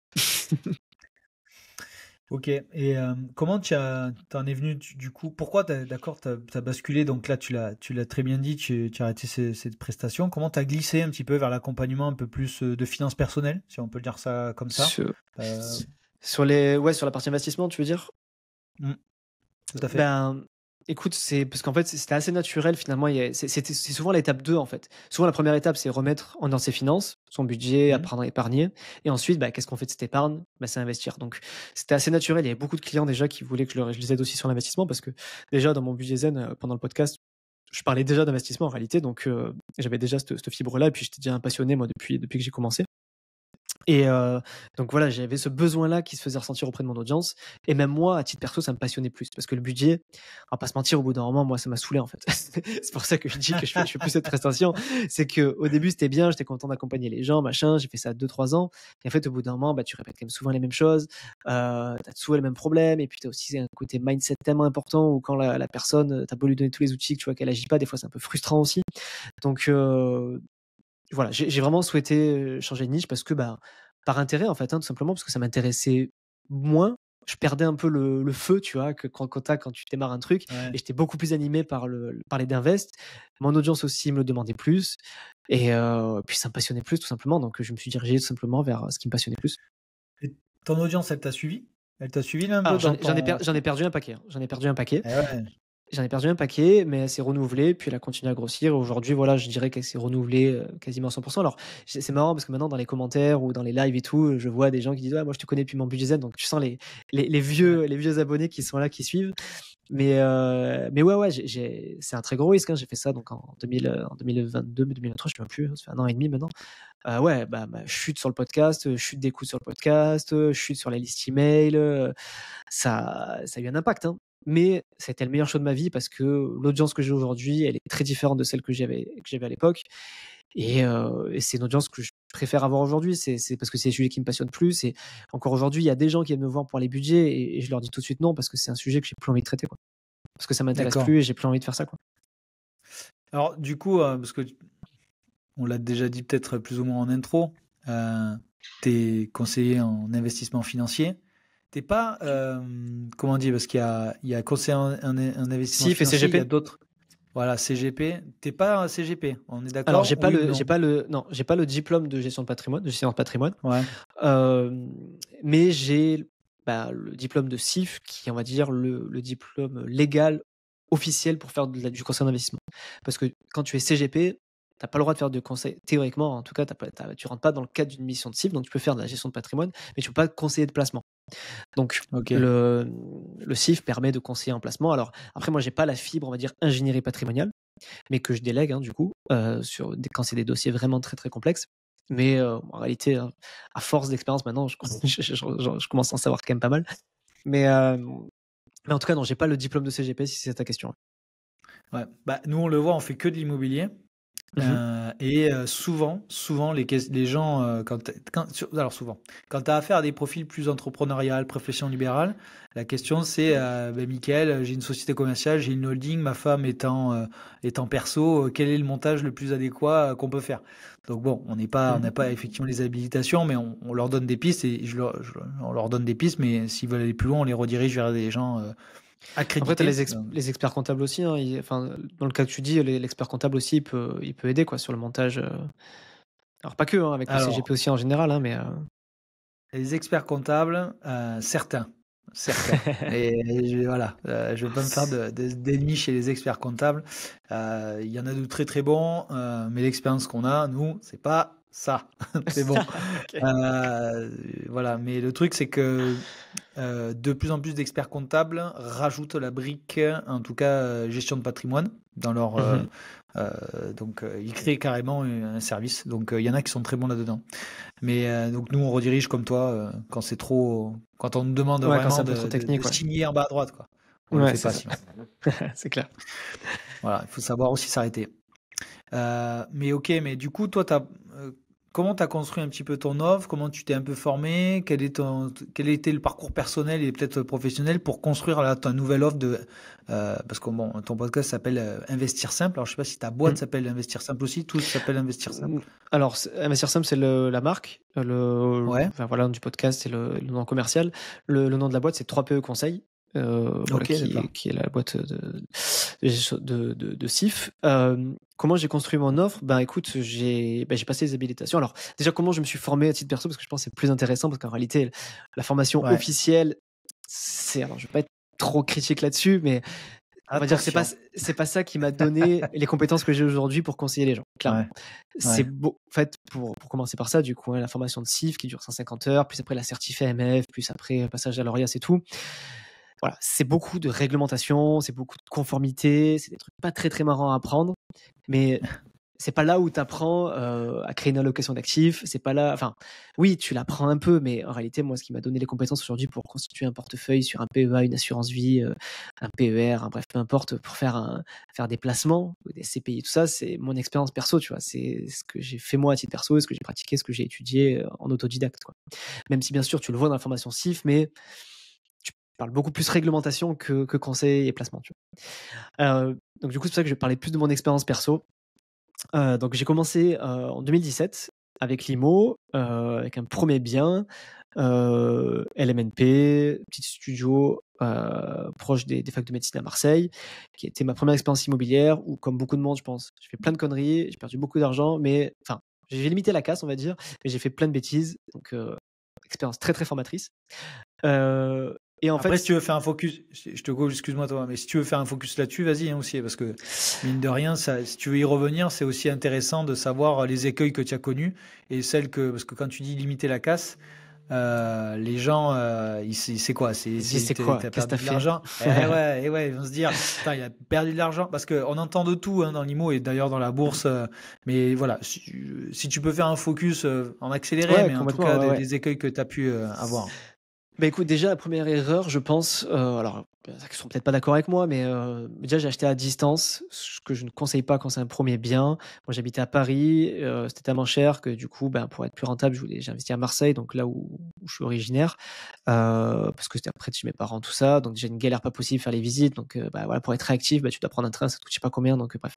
Ok. Et comment t'en es venu du coup? Pourquoi d'accord, t'as basculé, donc là tu l'as très bien dit, tu as arrêté cette prestation. Comment t'as glissé un petit peu vers l'accompagnement un peu plus de finances personnelles, si on peut dire ça comme ça? Sur Euh, sur la partie investissement, tu veux dire? mm, tout à fait. Ben, Écoute, c'est parce qu'en fait, c'était assez naturel finalement. C'est souvent l'étape 2 en fait. Souvent, la première étape, c'est remettre dans ses finances, son budget, Mmh. apprendre à épargner. Et ensuite, bah, qu'est-ce qu'on fait de cette épargne? Bah, c'est investir. Donc, c'était assez naturel. Il y avait beaucoup de clients déjà qui voulaient que je les aide aussi sur l'investissement parce que déjà, dans mon budget zen, pendant le podcast, je parlais déjà d'investissement en réalité. Donc, j'avais déjà cette fibre-là. Et puis, j'étais déjà un passionné moi depuis que j'ai commencé. Et donc voilà, j'avais ce besoin-là qui se faisait ressentir auprès de mon audience et même moi, à titre perso, ça me passionnait plus parce que le budget, on va pas se mentir, au bout d'un moment, moi, ça m'a saoulé, en fait. C'est pour ça que je dis que je fais plus cette prestation. C'est qu'au début, c'était bien, j'étais content d'accompagner les gens, machin, j'ai fait ça 2-3 ans et en fait, au bout d'un moment, bah, tu répètes quand même souvent les mêmes choses, tu as souvent les mêmes problèmes et puis tu as aussi un côté mindset tellement important où quand la personne, tu as beau lui donner tous les outils, que tu vois qu'elle agit pas, des fois, c'est un peu frustrant aussi. Donc voilà, j'ai vraiment souhaité changer de niche parce que, bah, par intérêt en fait, tout simplement parce que ça m'intéressait moins. Je perdais un peu le feu, tu vois? Que quand tu démarres un truc Ouais. et j'étais beaucoup plus animé par les d'invest. Mon audience aussi me le demandait plus et puis ça me passionnait plus tout simplement donc je me suis dirigé tout simplement vers, ce qui me passionnait plus. Et ton audience, elle t'a suivi? Elle t'a suivi là un peu Alors dans ton j'en ai perdu un paquet, hein. J'en ai perdu un paquet. eh ouais. J'en ai perdu un paquet, mais elle s'est renouvelée, puis elle a continué à grossir. Et aujourd'hui, voilà, je dirais qu'elle s'est renouvelée, quasiment à 100. Alors, c'est marrant parce que maintenant dans les commentaires ou dans les lives et tout, je vois des gens qui disent: «Ouais, moi je te connais depuis mon budget zen», donc tu sens Ouais. les vieux abonnés qui sont là, qui suivent. Mais ouais, c'est un très gros risque, hein. J'ai fait ça donc en 2022, mais 2023, je ne sais même plus, hein, ça fait 1 an et demi maintenant. Ouais, bah, chute sur le podcast, chute d'écoute sur le podcast, chute sur les listes email, ça a eu un impact, hein. Mais ça a été le meilleur choix de ma vie parce que l'audience que j'ai aujourd'hui, elle est très différente de celle que j'avais à l'époque et c'est une audience que je préfère avoir aujourd'hui. C'est parce que c'est les sujets qui me passionnent plus et encore aujourd'hui, il y a des gens qui viennent me voir pour les budgets et je leur dis tout de suite non parce que c'est un sujet que j'ai plus envie de traiter, quoi. Parce que ça m'intéresse D'accord. plus et j'ai plus envie de faire ça, quoi. Alors du coup, parce que on l'a déjà dit peut-être plus ou moins en intro, tu es conseiller en investissement financier. T'es pas, comment dire, parce qu'il y a conseiller en investissement SIF et financier, il y a CGP? d'autres. Voilà, CGP. T'es pas un CGP, on est Alors d'accord? Oui ou non? j'ai pas le diplôme de gestion de patrimoine, de gestionnaire de patrimoine. Ouais, Hem, mais j'ai, bah, le diplôme de CIF qui est, on va dire, le diplôme légal officiel pour faire du conseil d'investissement. Parce que quand tu es CGP, tu as pas le droit de faire de conseil théoriquement, en tout cas, tu rentres pas dans le cadre d'une mission de CIF, donc tu peux faire de la gestion de patrimoine, mais tu peux pas conseiller de placement. Donc ok. le CIF permet de conseiller en placement. Alors après, moi, j'ai pas la fibre, on va dire, ingénierie patrimoniale, mais que je délègue, hein, du coup, quand c'est des dossiers vraiment très, très complexes. Mais en réalité, à force d'expérience maintenant, je commence à en savoir quand même pas mal. Mais, mais en tout cas, non, j'ai pas le diplôme de CGP si c'est ta question. Ouais. Bah, nous, on le voit, on fait que de l'immobilier. Mmh. Souvent, les gens, alors souvent, quand tu as affaire à des profils plus entrepreneurial, profession libérale, la question c'est, ben, Mickaël, j'ai une société commerciale, j'ai une holding, ma femme étant perso, quel est le montage le plus adéquat qu'on peut faire? Donc bon, on n'a Mmh. pas effectivement les habilitations, mais on leur donne des pistes et on leur donne des pistes, mais s'ils veulent aller plus loin, on les redirige vers des gens Après, tu as accrédités. les experts comptables aussi, hein, enfin, dans le cas que tu dis, l'expert comptable aussi, il peut aider quoi, sur le montage. Alors, pas que, hein, avec le Alors, CGP aussi en général, hein, mais. les experts comptables, certains. Et voilà, je vais pas me faire d'ennemis chez les experts comptables. Il y en a de très très bons, mais l'expérience qu'on a, nous, c'est pas ça. C'est bon. Ok. Voilà, mais le truc, c'est que de plus en plus d'experts comptables rajoutent la brique, en tout cas gestion de patrimoine, dans leur. Mmh. Donc, ils créent carrément un service. Donc, il y en a qui sont très bons là-dedans. Mais donc nous, on redirige comme toi quand c'est trop, quand on nous demande Ouais, quand c'est vraiment un peu trop de technique, ouais. signer en bas à droite, quoi. On le Ouais, fait c'est pas ça. sinon. C'est clair. Voilà, il faut savoir aussi s'arrêter. Mais ok, mais du coup, toi, comment tu as construit un petit peu ton offre? Comment tu t'es un peu formé? Quel était le parcours personnel et peut-être professionnel pour construire là, ta nouvelle offre parce que bon, ton podcast s'appelle Investir Simple. Alors, je sais pas si ta boîte Mmh. s'appelle Investir Simple aussi. Tout s'appelle Investir Simple. Alors, Investir Simple, c'est la marque. Ouais. Enfin, voilà, du podcast, c'est le nom commercial. Le nom de la boîte, c'est 3PE Conseil. Voilà, Ok, d'accord. qui est la boîte de CIF. Comment j'ai construit mon offre? Ben, écoute, j'ai passé les habilitations. Alors, déjà, comment je me suis formé à titre perso? Parce que je pense que c'est le plus intéressant, parce qu'en réalité, la formation Ouais. officielle, alors, je vais pas être trop critique là-dessus, mais on va dire que Attention. c'est pas ça qui m'a donné les compétences que j'ai aujourd'hui pour conseiller les gens, clairement. Ouais. C'est beau. En fait, pour commencer par ça, du coup, la formation de CIF qui dure 150 heures, plus après la certif AMF, plus après passage à l'ORIAS et tout. Voilà, c'est beaucoup de réglementation, c'est beaucoup de conformité, c'est des trucs pas très très marrants à apprendre, mais c'est pas là où tu apprends à créer une allocation d'actifs. C'est pas là. Enfin, oui, tu l'apprends un peu, mais en réalité, moi, ce qui m'a donné les compétences aujourd'hui pour constituer un portefeuille sur un PEA, une assurance vie, un PER, bref, peu importe, pour faire des placements, des CPI, tout ça, c'est mon expérience perso, tu vois. C'est ce que j'ai fait moi à titre perso, ce que j'ai pratiqué, ce que j'ai étudié en autodidacte, quoi. Même si, bien sûr, tu le vois dans la formation CIF, mais tu parles beaucoup plus réglementation que conseil et placement, tu vois. Donc, du coup, c'est pour ça que je vais parler plus de mon expérience perso. Donc j'ai commencé en 2017 avec l'IMO, avec un premier bien, LMNP, petit studio proche des facs de médecine à Marseille, qui était ma première expérience immobilière où, comme beaucoup de monde, je pense, j'ai fait plein de conneries, j'ai perdu beaucoup d'argent, mais enfin, j'ai limité la casse, on va dire, mais j'ai fait plein de bêtises, donc expérience très très formatrice. Et en Après, fait, si tu veux faire un focus, je te coupe, excuse-moi toi, mais si tu veux faire un focus là-dessus, vas-y aussi, parce que mine de rien, si tu veux y revenir, c'est aussi intéressant de savoir les écueils que tu as connus et parce que quand tu dis limiter la casse, les gens, c'est quoi? c'est quoi? T'as Qu'est-ce que t'as perdu de fait? l'argent? Et ouais, ils vont se dire, putain, il a perdu de l'argent, parce qu'on entend de tout dans l'IMO et d'ailleurs dans la bourse, mais voilà, si tu peux faire un focus en accéléré, Ouais, mais en tout cas complètement, ouais, ouais. des écueils que tu as pu avoir. Bah écoute, déjà, la première erreur, je pense, alors, ils ne seront peut-être pas d'accord avec moi, mais déjà, j'ai acheté à distance, ce que je ne conseille pas quand c'est un premier bien. Moi, j'habitais à Paris, c'était tellement cher que du coup, ben, pour être plus rentable, j'ai investi à Marseille, donc là où je suis originaire, parce que c'était près de chez mes parents, tout ça. Donc déjà, une galère pas possible faire les visites. Donc bah, voilà, pour être réactif, bah, tu dois prendre un train, ça coûte je sais pas combien. Donc bref,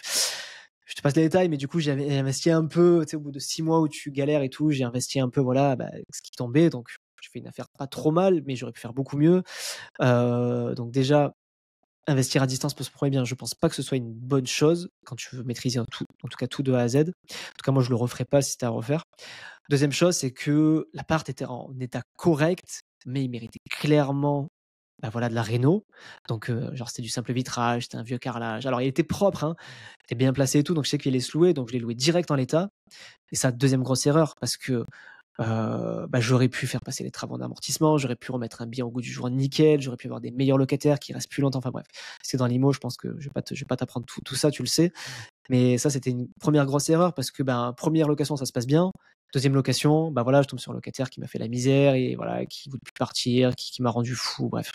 je te passe les détails, mais du coup, j'ai investi un peu, tu sais, au bout de 6 mois où tu galères et tout, j'ai investi un peu, voilà, bah, ce qui tombait. Donc j'ai fait une affaire pas trop mal, mais j'aurais pu faire beaucoup mieux. Donc déjà, investir à distance pour ce premier bien, je pense pas que ce soit une bonne chose quand tu veux maîtriser tout, en tout cas tout de A à Z. En tout cas, moi, je le referai pas si c'était à refaire. Deuxième chose, c'est que l'appart était en état correct, mais il méritait clairement, bah, voilà, de la réno. Donc, genre, c'était du simple vitrage, c'était un vieux carrelage. Alors, il était propre, hein, il était bien placé et tout, donc je sais qu'il allait se louer, donc je l'ai loué direct en l'état. Et ça, deuxième grosse erreur, parce que bah, j'aurais pu faire passer les travaux d'amortissement, j'aurais pu remettre un bien au goût du jour nickel, j'aurais pu avoir des meilleurs locataires qui restent plus longtemps. Enfin bref, c'est dans l'IMO, je pense que je vais pas t'apprendre tout ça, tu le sais. Mais ça, c'était une première grosse erreur parce que ben, première location, ça se passe bien. Deuxième location, bah voilà, je tombe sur un locataire qui m'a fait la misère et voilà, qui voulait plus partir, qui m'a rendu fou. Bref,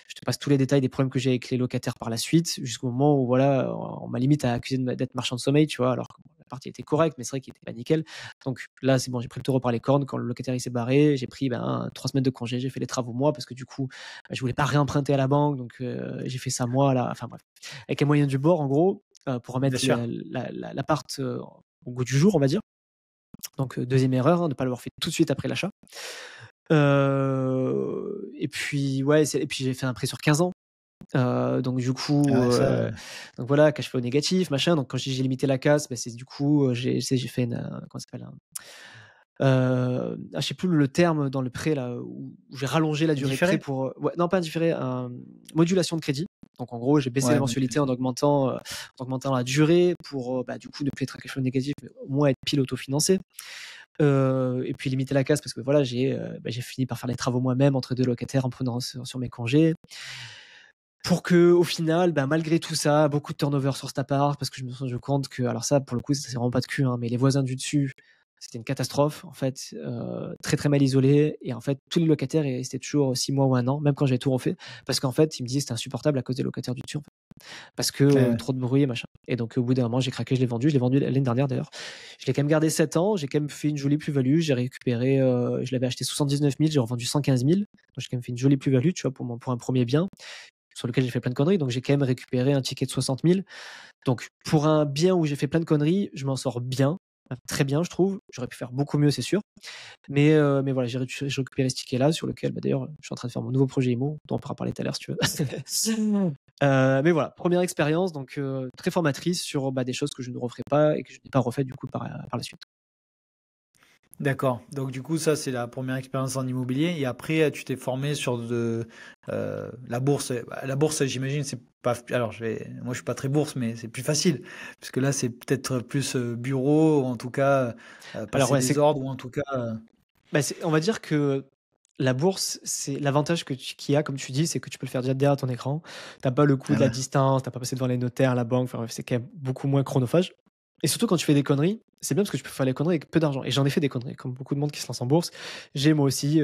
je te passe tous les détails des problèmes que j'ai avec les locataires par la suite, jusqu'au moment où voilà, on m'a limite à accuser d'être marchand de sommeil, tu vois, alors que la partie était correcte, mais c'est vrai qu'il était pas nickel. Donc là, c'est bon, j'ai pris le taureau par les cornes. Quand le locataire il s'est barré, j'ai pris 3 semaines de congé, j'ai fait les travaux moi parce que du coup, je voulais pas réemprunter à la banque, donc j'ai fait ça moi là. Enfin bref, avec les moyens du bord, en gros, pour Bien remettre sûr. l'appart au goût du jour, on va dire. Donc, deuxième erreur, hein, de ne pas l'avoir fait tout de suite après l'achat. Et puis, ouais, et puis j'ai fait un prêt sur 15 ans. Donc, du coup, Ouais, ça, donc voilà, cash flow négatif, machin. Donc, quand j'ai limité la casse, bah, c'est du coup, j'ai fait comment ça s'appelle je sais plus le terme dans le prêt là où j'ai rallongé la durée de prêt différé? pour ouais, non pas indifféré, modulation de crédit. Donc en gros, j'ai baissé les Ouais, mensualités en augmentant la durée pour bah, du coup ne plus être à cash flow négatif, mais au moins être pile autofinancé. Et puis limiter la casse parce que voilà, j'ai fini par faire les travaux moi-même entre deux locataires en prenant sur mes congés. Pour que, au final, bah, malgré tout ça, beaucoup de turnover sur cet appart, parce que je me suis rendu compte que, alors ça, pour le coup, c'est vraiment pas de cul, hein, mais les voisins du dessus, c'était une catastrophe, en fait, très très mal isolé. Et en fait, tous les locataires, ils restaient toujours 6 mois ou un an, même quand j'avais tout refait, parce qu'en fait, ils me disaient que c'était insupportable à cause des locataires du dessus, en fait, parce que ouais. trop de bruit et machin. Et donc, au bout d'un moment, j'ai craqué, je l'ai vendu l'année dernière d'ailleurs. Je l'ai quand même gardé 7 ans, j'ai quand même fait une jolie plus-value, j'ai récupéré, je l'avais acheté 79 000, j'ai revendu 115 000, donc j'ai quand même fait une jolie plus-value, tu vois, pour un premier bien sur lequel j'ai fait plein de conneries. Donc, j'ai quand même récupéré un ticket de 60 000. Donc, pour un bien où j'ai fait plein de conneries, je m'en sors bien. Très bien, je trouve. J'aurais pu faire beaucoup mieux, c'est sûr. Mais voilà, j'ai récupéré ce ticket-là, sur lequel, bah, d'ailleurs, je suis en train de faire mon nouveau projet IMO, dont on pourra parler tout à l'heure si tu veux. Mais voilà, première expérience, donc très formatrice sur bah, des choses que je ne referai pas et que je n'ai pas refait du coup par la suite. D'accord. Donc du coup, ça c'est la première expérience en immobilier. Et après, tu t'es formé sur la bourse. Bah, la bourse, j'imagine, c'est pas. Alors, moi, je suis pas très bourse, mais c'est plus facile, parce que là, c'est peut-être plus bureau, ou en tout cas Alors passer ouais, des ordres, ou en tout cas. on va dire que la bourse, c'est l'avantage qu'il y a, comme tu dis, c'est que tu peux le faire déjà derrière ton écran. T'as pas le coût Ah de la ouais. distance, t'as pas passé devant les notaires, la banque. Enfin bref, c'est quand même beaucoup moins chronophage. Et surtout quand tu fais des conneries, c'est bien parce que tu peux faire les conneries avec peu d'argent. Et j'en ai fait des conneries, comme beaucoup de monde qui se lance en bourse. J'ai moi aussi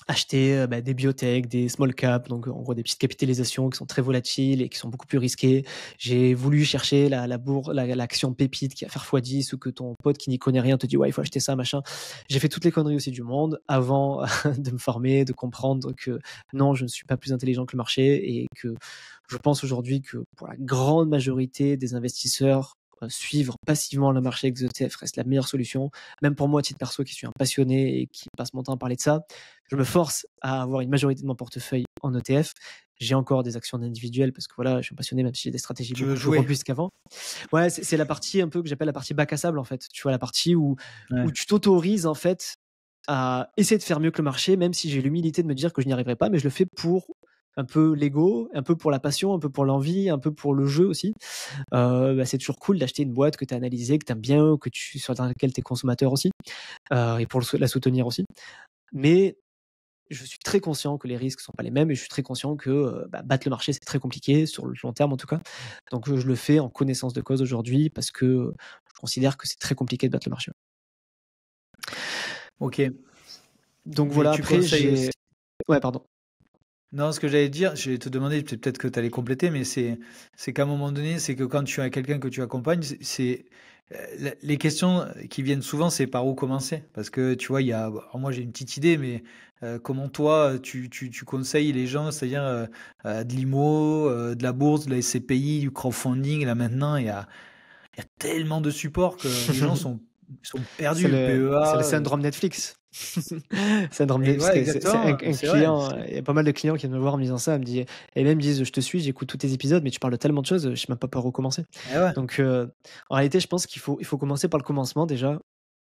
acheter des biotech, des small caps, donc en gros des petites capitalisations qui sont très volatiles et qui sont beaucoup plus risquées. J'ai voulu chercher l'action pépite qui va faire x10 ou que ton pote qui n'y connaît rien te dit ouais il faut acheter ça machin. J'ai fait toutes les conneries aussi du monde avant de me former, de comprendre que non je ne suis pas plus intelligent que le marché et que je pense aujourd'hui que pour la grande majorité des investisseurs suivre passivement le marché avec des ETF reste la meilleure solution. Même pour moi, à titre perso, qui suis un passionné et qui passe mon temps à parler de ça, je me force à avoir une majorité de mon portefeuille en ETF. J'ai encore des actions individuelles parce que voilà, je suis un passionné, même si j'ai des stratégies Tu beaucoup veux plus jouer. robustes qu'avant. Ouais, c'est la partie un peu que j'appelle la partie bac à sable en fait. Tu vois, la partie où Ouais. tu t'autorises en fait à essayer de faire mieux que le marché, même si j'ai l'humilité de me dire que je n'y arriverai pas, mais je le fais pour un peu l'ego, un peu pour la passion, un peu pour l'envie, un peu pour le jeu aussi. C'est toujours cool d'acheter une boîte que tu as analysée, que tu aimes bien, sur laquelle tu es consommateur aussi, et pour la soutenir aussi. Mais je suis très conscient que les risques sont pas les mêmes et je suis très conscient que battre le marché, c'est très compliqué, sur le long terme en tout cas. Donc je le fais en connaissance de cause aujourd'hui parce que je considère que c'est très compliqué de battre le marché. Ok. Donc Mais voilà, tu après conseilles aussi. j'ai. Ouais, pardon. Non, ce que j'allais dire, je vais te demander, peut-être que tu allais compléter, mais c'est qu'à un moment donné, c'est que quand tu as quelqu'un que tu accompagnes, les questions qui viennent souvent, c'est par où commencer. Parce que tu vois, alors moi j'ai une petite idée, mais comment toi, tu conseilles les gens, c'est-à-dire de l'IMO, de la bourse, de la SCPI, du crowdfunding, là maintenant, il y a tellement de supports que les gens sont C'est perdus, le PEA. syndrome Netflix. Syndrome Et Netflix, ouais, c'est exactement, un c'est vrai. client, il y a pas mal de clients qui viennent me voir en me disant ça, et même me disent: «Je te suis, j'écoute tous tes épisodes, mais tu parles de tellement de choses, je sais même pas par où commencer». Eh ouais. Donc en réalité, je pense il faut commencer par le commencement déjà.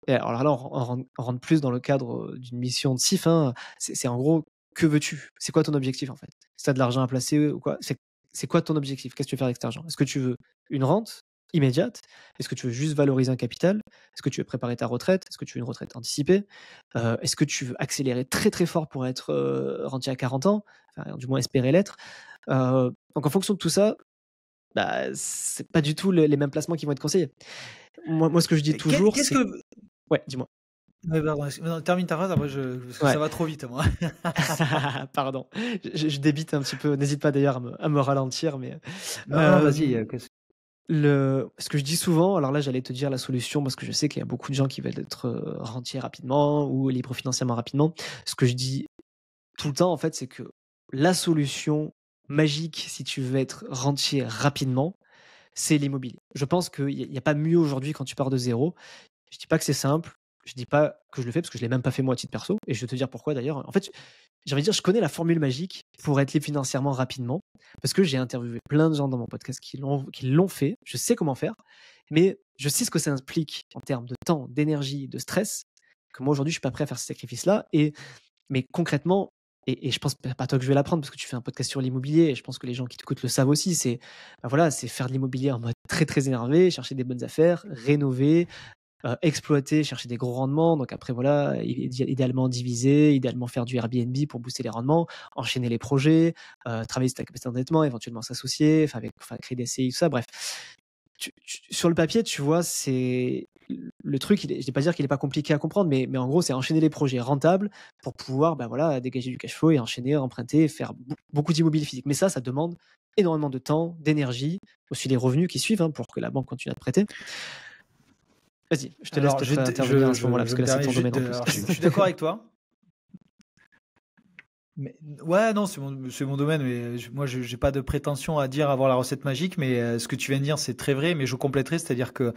Et alors là, on rentre plus dans le cadre, d'une mission de CIF, hein. C'est en gros, que veux-tu? C'est quoi ton objectif, en fait? Si tu as de l'argent à placer ou quoi, c'est quoi ton objectif? Qu'est-ce que tu veux faire avec cet argent? Est-ce que tu veux une rente immédiate? Est-ce que tu veux juste valoriser un capital? Est-ce que tu veux préparer ta retraite? Est-ce que tu veux une retraite anticipée? Est-ce que tu veux accélérer très, très fort pour être, rentier à 40 ans? Enfin, du moins espérer l'être. Donc en fonction de tout ça, c'est pas du tout les mêmes placements qui vont être conseillés. Moi, ce que je dis Et qu'est- toujours, Qu'est-ce c'est que ouais, dis-moi? Ouais, pardon, non, termine ta phrase, après parce que ça Ouais. va trop vite, moi. Pardon, je débite un petit peu. N'hésite pas d'ailleurs à me ralentir, mais Non, non, vas-y. hem, ce que je dis souvent, alors là, j'allais te dire la solution parce que je sais qu'il y a beaucoup de gens qui veulent être, rentiers rapidement ou libres financièrement rapidement. Ce que je dis tout le temps, en fait, c'est que la solution magique, si tu veux être rentier rapidement, c'est l'immobilier. Je pense qu'il y a pas mieux aujourd'hui quand tu pars de zéro. Je dis pas que c'est simple, je dis pas que je le fais parce que je l'ai même pas fait moi à titre perso et je vais te dire pourquoi d'ailleurs. En fait, j'ai envie de dire, je connais la formule magique pour être libre financièrement rapidement parce que j'ai interviewé plein de gens dans mon podcast qui l'ont fait. Je sais comment faire, mais je sais ce que ça implique en termes de temps, d'énergie, de stress, que moi aujourd'hui, je suis pas prêt à faire ce sacrifice-là. Mais concrètement, et je pense pas à toi que je vais l'apprendre parce que tu fais un podcast sur l'immobilier et je pense que les gens qui t'écoutent le savent aussi, voilà, c'est faire de l'immobilier en mode très très énervé, chercher des bonnes affaires, rénover, exploiter, chercher des gros rendements. Donc après, voilà, idéalement diviser, idéalement faire du Airbnb pour booster les rendements, enchaîner les projets, travailler sur ta capacité d'endettement, éventuellement s'associer, enfin créer des SCI, tout ça. Bref, sur le papier, tu vois, c'est le truc. Je ne vais pas dire qu'il n'est pas compliqué à comprendre, mais en gros, c'est enchaîner les projets rentables pour pouvoir, voilà, dégager du cash flow et enchaîner, emprunter, faire beaucoup d'immobilier physique. Mais ça demande énormément de temps, d'énergie, aussi les revenus qui suivent pour que la banque continue à te prêter. Vas-y, je te laisse Alors, peut-être intervenir à ce moment-là, parce je que me là, c'est permets ton juste domaine en de. plus. Alors, je suis d'accord avec toi. Mais, ouais, non, c'est mon domaine, mais moi, je n'ai pas de prétention à dire avoir la recette magique, mais ce que tu viens de dire, c'est très vrai, mais je compléterai, c'est-à-dire que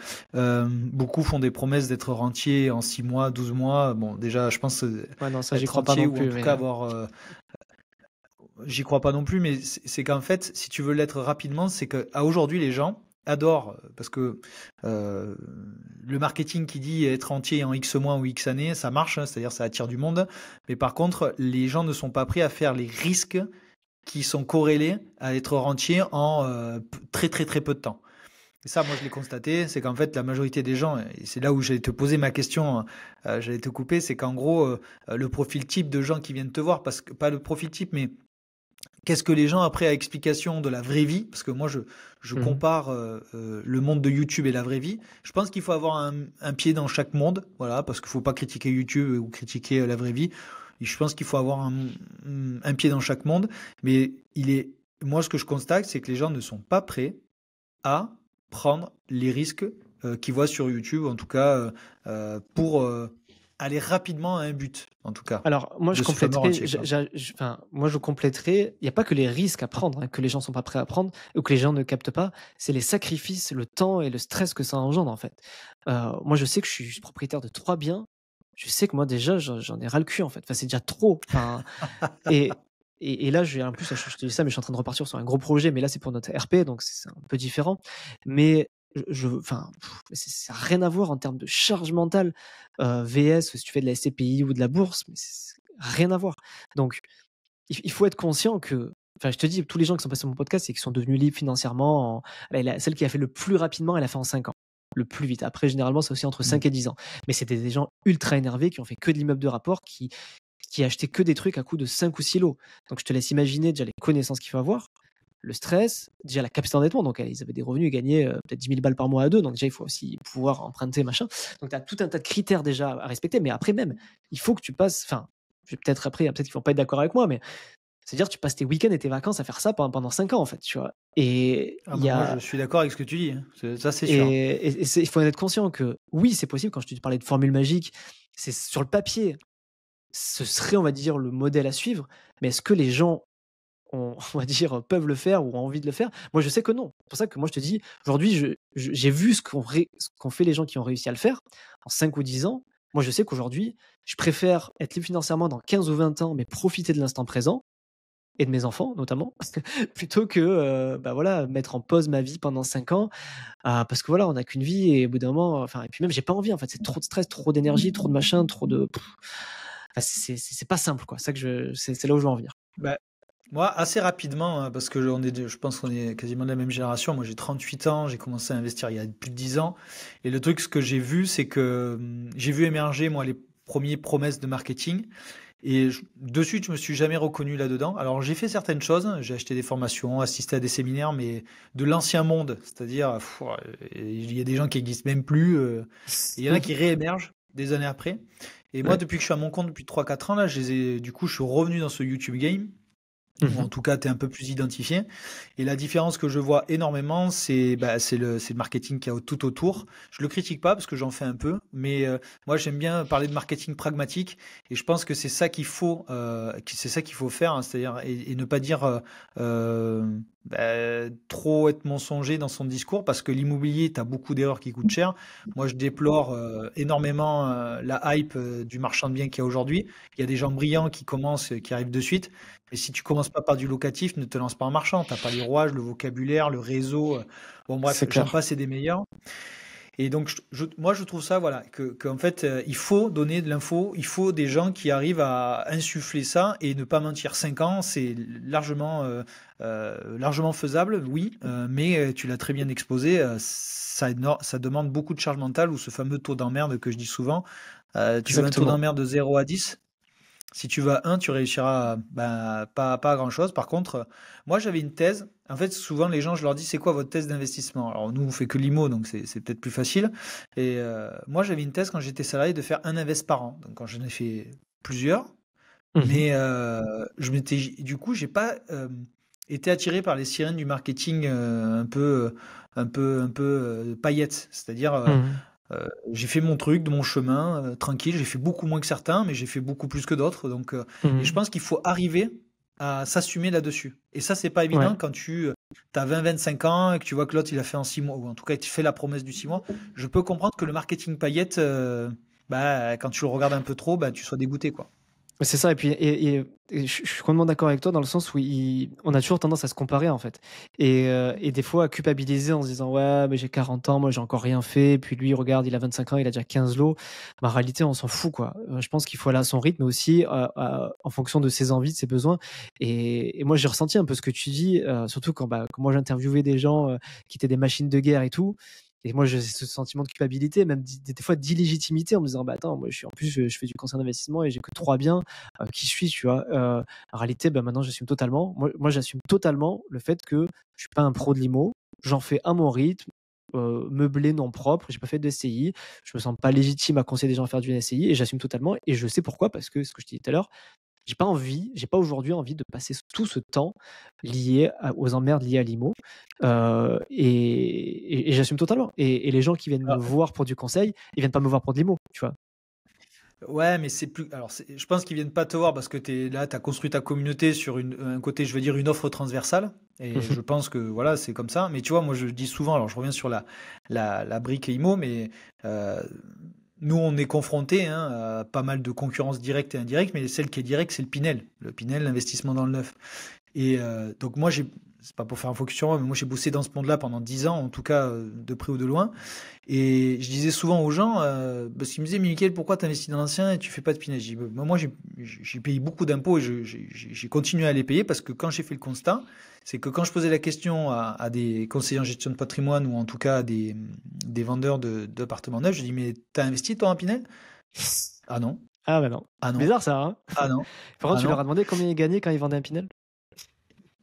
beaucoup font des promesses d'être rentier en 6 mois, 12 mois. Bon, déjà, je pense Ouais, non, ça, j'y être crois pas rentier non ou en plus, tout mais cas avoir. J'y crois pas non plus, mais c'est qu'en fait, si tu veux l'être rapidement, c'est qu'à aujourd'hui, les gens, adore parce que le marketing qui dit être rentier en X mois ou X années, ça marche, hein, c'est-à-dire ça attire du monde. Mais par contre, les gens ne sont pas prêts à faire les risques qui sont corrélés à être rentier en très très très peu de temps. Et ça, moi, je l'ai constaté, c'est qu'en fait, la majorité des gens, et c'est là où j'allais te poser ma question, j'allais te couper, c'est qu'en gros, le profil type de gens qui viennent te voir, parce que pas le profil type, mais qu'est-ce que les gens, après, à explication de la vraie vie, parce que moi, je Mhm. compare le monde de YouTube et la vraie vie, je pense qu'il faut avoir un pied dans chaque monde, voilà, parce qu'il ne faut pas critiquer YouTube ou critiquer la vraie vie. Et je pense qu'il faut avoir un pied dans chaque monde, mais moi, ce que je constate, c'est que les gens ne sont pas prêts à prendre les risques qu'ils voient sur YouTube, en tout cas, pour aller rapidement à un but, en tout cas, Alors, moi, je de ce fameux compléterais, rentier, quoi. enfin, moi, je compléterais, il n'y a pas que les risques à prendre, hein, que les gens sont pas prêts à prendre ou que les gens ne captent pas, c'est les sacrifices, le temps et le stress que ça engendre, en fait. Moi, je sais que je suis propriétaire de 3 biens. Je sais que moi, déjà, j'en ai ras le cul, en fait. Enfin, c'est déjà trop. Enfin, et, et là, en plus, je te dis ça, mais je suis en train de repartir sur un gros projet, mais là, c'est pour notre RP, donc c'est un peu différent. Mais enfin, ça n'a rien à voir en termes de charge mentale, VS, si tu fais de la SCPI ou de la bourse, mais c'est rien à voir. Donc, il faut être conscient que, enfin, je te dis, tous les gens qui sont passés sur mon podcast et qui sont devenus libres financièrement, celle qui a fait le plus rapidement, elle a fait en 5 ans. Le plus vite. Après, généralement, c'est aussi entre 5 Mm. et 10 ans. Mais c'était des gens ultra énervés qui ont fait que de l'immeuble de rapport, qui achetaient que des trucs à coût de 5 ou 6 lots. Donc, je te laisse imaginer déjà les connaissances qu'il faut avoir, le stress, déjà la capacité d'endettement. Donc, ils avaient des revenus, ils gagnaient peut-être 10 000 balles par mois à deux. Donc, déjà, il faut aussi pouvoir emprunter, machin. Donc, tu as tout un tas de critères déjà à respecter. Mais après, même, il faut que tu passes. Enfin, peut-être après, peut-être qu'ils vont pas être d'accord avec moi, mais c'est-à-dire tu passes tes week-ends et tes vacances à faire ça pendant 5 ans, en fait, tu vois. Et Ah il bah y moi, je a. suis d'accord avec ce que tu dis, hein. Ça, c'est sûr. Et il faut en être conscient que oui, c'est possible. Quand je te parlais de formule magique, c'est sur le papier, ce serait, on va dire, le modèle à suivre. Mais est-ce que les gens on va dire, peuvent le faire ou ont envie de le faire? Moi, je sais que non. C'est pour ça que moi, je te dis, aujourd'hui, j'ai vu ce qu'ont fait les gens qui ont réussi à le faire en 5 ou 10 ans. Moi, je sais qu'aujourd'hui, je préfère être libre financièrement dans 15 ou 20 ans, mais profiter de l'instant présent et de mes enfants notamment, plutôt que, bah, voilà, mettre en pause ma vie pendant 5 ans, parce que voilà, on n'a qu'une vie et au bout d'un moment, enfin, et puis même j'ai pas envie en fait, c'est trop de stress, trop d'énergie, trop de machin, trop de enfin, c'est pas simple quoi. C'est ça que c'est là où je veux en venir. Bah, moi, assez rapidement, hein, parce que je pense qu'on est quasiment de la même génération. Moi, j'ai 38 ans, j'ai commencé à investir il y a plus de 10 ans. Et le truc, ce que j'ai vu, c'est que j'ai vu émerger, moi, les premières promesses de marketing. Et de suite, je me suis jamais reconnu là-dedans. Alors, j'ai fait certaines choses. J'ai acheté des formations, assisté à des séminaires, mais de l'ancien monde. C'est-à-dire, il y a des gens qui existent même plus. Et il y en a qui réémergent des années après. Et moi, Ouais. depuis que je suis à mon compte depuis 3 4 ans, là, du coup, je suis revenu dans ce YouTube game ou Mmh. en tout cas, tu es un peu plus identifié. Et la différence que je vois énormément, c'est le marketing qu'il y a tout autour. Je le critique pas parce que j'en fais un peu, mais moi j'aime bien parler de marketing pragmatique et je pense que c'est ça qu'il faut faire, hein, c'est-à-dire et ne pas dire trop être mensonger dans son discours parce que l'immobilier, tu as beaucoup d'erreurs qui coûtent cher. Moi, je déplore énormément la hype du marchand de biens qu'il y a aujourd'hui. Il y a des gens brillants qui commencent, qui arrivent de suite. Et si tu commences pas par du locatif, ne te lance pas en marchand. T'as pas les rouages, le vocabulaire, le réseau. Bon, bref, C'est j'en clair. passe et des meilleurs. Et donc, moi, je trouve ça, voilà, en fait, il faut donner de l'info. Il faut des gens qui arrivent à insuffler ça et ne pas mentir. 5 ans, c'est largement faisable, oui, mais tu l'as très bien exposé. Ça demande beaucoup de charge mentale ou ce fameux taux d'emmerde que je dis souvent. Tu veux un taux Exactement. d'emmerde de 0 à 10. Si tu vas à 1, tu réussiras pas à grand-chose. Par contre, moi j'avais une thèse. En fait, souvent les gens, je leur dis, c'est quoi votre thèse d'investissement? Alors nous, on fait que l'IMO, donc c'est peut-être plus facile. Et moi, j'avais une thèse quand j'étais salarié de faire un invest par an. Donc quand j'en ai fait plusieurs, Mmh. mais du coup, j'ai pas été attiré par les sirènes du marketing un peu paillettes. C'est-à-dire, Mmh. j'ai fait mon truc de mon chemin, tranquille. J'ai fait beaucoup moins que certains, mais j'ai fait beaucoup plus que d'autres. Donc, et je Mmh. pense qu'il faut arriver à s'assumer là-dessus. Et ça, c'est pas Ouais. évident quand tu as 20-25 ans et que tu vois que l'autre, il a fait en 6 mois, ou en tout cas, il fait la promesse du 6 mois. Je peux comprendre que le marketing paillette, quand tu le regardes un peu trop, bah, tu sois dégoûté, quoi. C'est ça, et puis je suis complètement d'accord avec toi dans le sens où on a toujours tendance à se comparer en fait. Et des fois à culpabiliser en se disant ouais, mais j'ai 40 ans, moi j'ai encore rien fait, puis lui, regarde, il a 25 ans, il a déjà 15 lots. Mais en réalité, on s'en fout quoi. Je pense qu'il faut aller à son rythme aussi, en fonction de ses envies, de ses besoins. Et moi j'ai ressenti un peu ce que tu dis, surtout quand moi j'interviewais des gens qui étaient des machines de guerre et tout. Et moi, j'ai ce sentiment de culpabilité, même des fois d'illégitimité, en me disant, bah attends, moi, en plus, je fais du conseil d'investissement et j'ai que 3 biens. Qui je suis, tu vois. En réalité, bah, maintenant, j'assume totalement. Moi, j'assume totalement le fait que je suis pas un pro de l'IMO. J'en fais à mon rythme, meublé, non propre. J'ai pas fait de SCI. Je me sens pas légitime à conseiller des gens à faire du SCI et j'assume totalement. Et je sais pourquoi, parce que ce que je disais tout à l'heure, j'ai pas aujourd'hui envie de passer tout ce temps lié aux emmerdes liées à l'IMO. Et j'assume totalement. Et les gens qui viennent me Ah, voir pour du conseil, ils viennent pas me voir pour de l'IMO, tu vois. ouais, mais c'est plus. Alors, je pense qu'ils viennent pas te voir parce que t'es là, tu as construit ta communauté sur un côté, je veux dire, une offre transversale. Et je pense que voilà, c'est comme ça. Mais tu vois, moi, je dis souvent, alors je reviens sur la brique IMO, mais euh, nous, on est confronté à pas mal de concurrence directe et indirecte, mais celle qui est directe, c'est le Pinel. Le Pinel, l'investissement dans le neuf. Et donc, moi, c'est pas pour faire un focus sur moi, mais moi, j'ai bossé dans ce monde-là pendant 10 ans, en tout cas, de près ou de loin. Et je disais souvent aux gens, parce qu'ils me disaient, mais Mickaël, pourquoi tu investis dans l'ancien et tu fais pas de pinage? Je dis, bah, moi, j'ai payé beaucoup d'impôts et j'ai continué à les payer parce que quand j'ai fait le constat, c'est que quand je posais la question à des conseillers en gestion de patrimoine ou en tout cas à des vendeurs d'appartements neufs, je dis, mais t'as investi toi en Pinel? Ah non, Ah bah non. ah non, Bizarre ça, hein. ah non, Par contre, ah tu leur non. as demandé combien ils gagnaient quand ils vendaient un Pinel?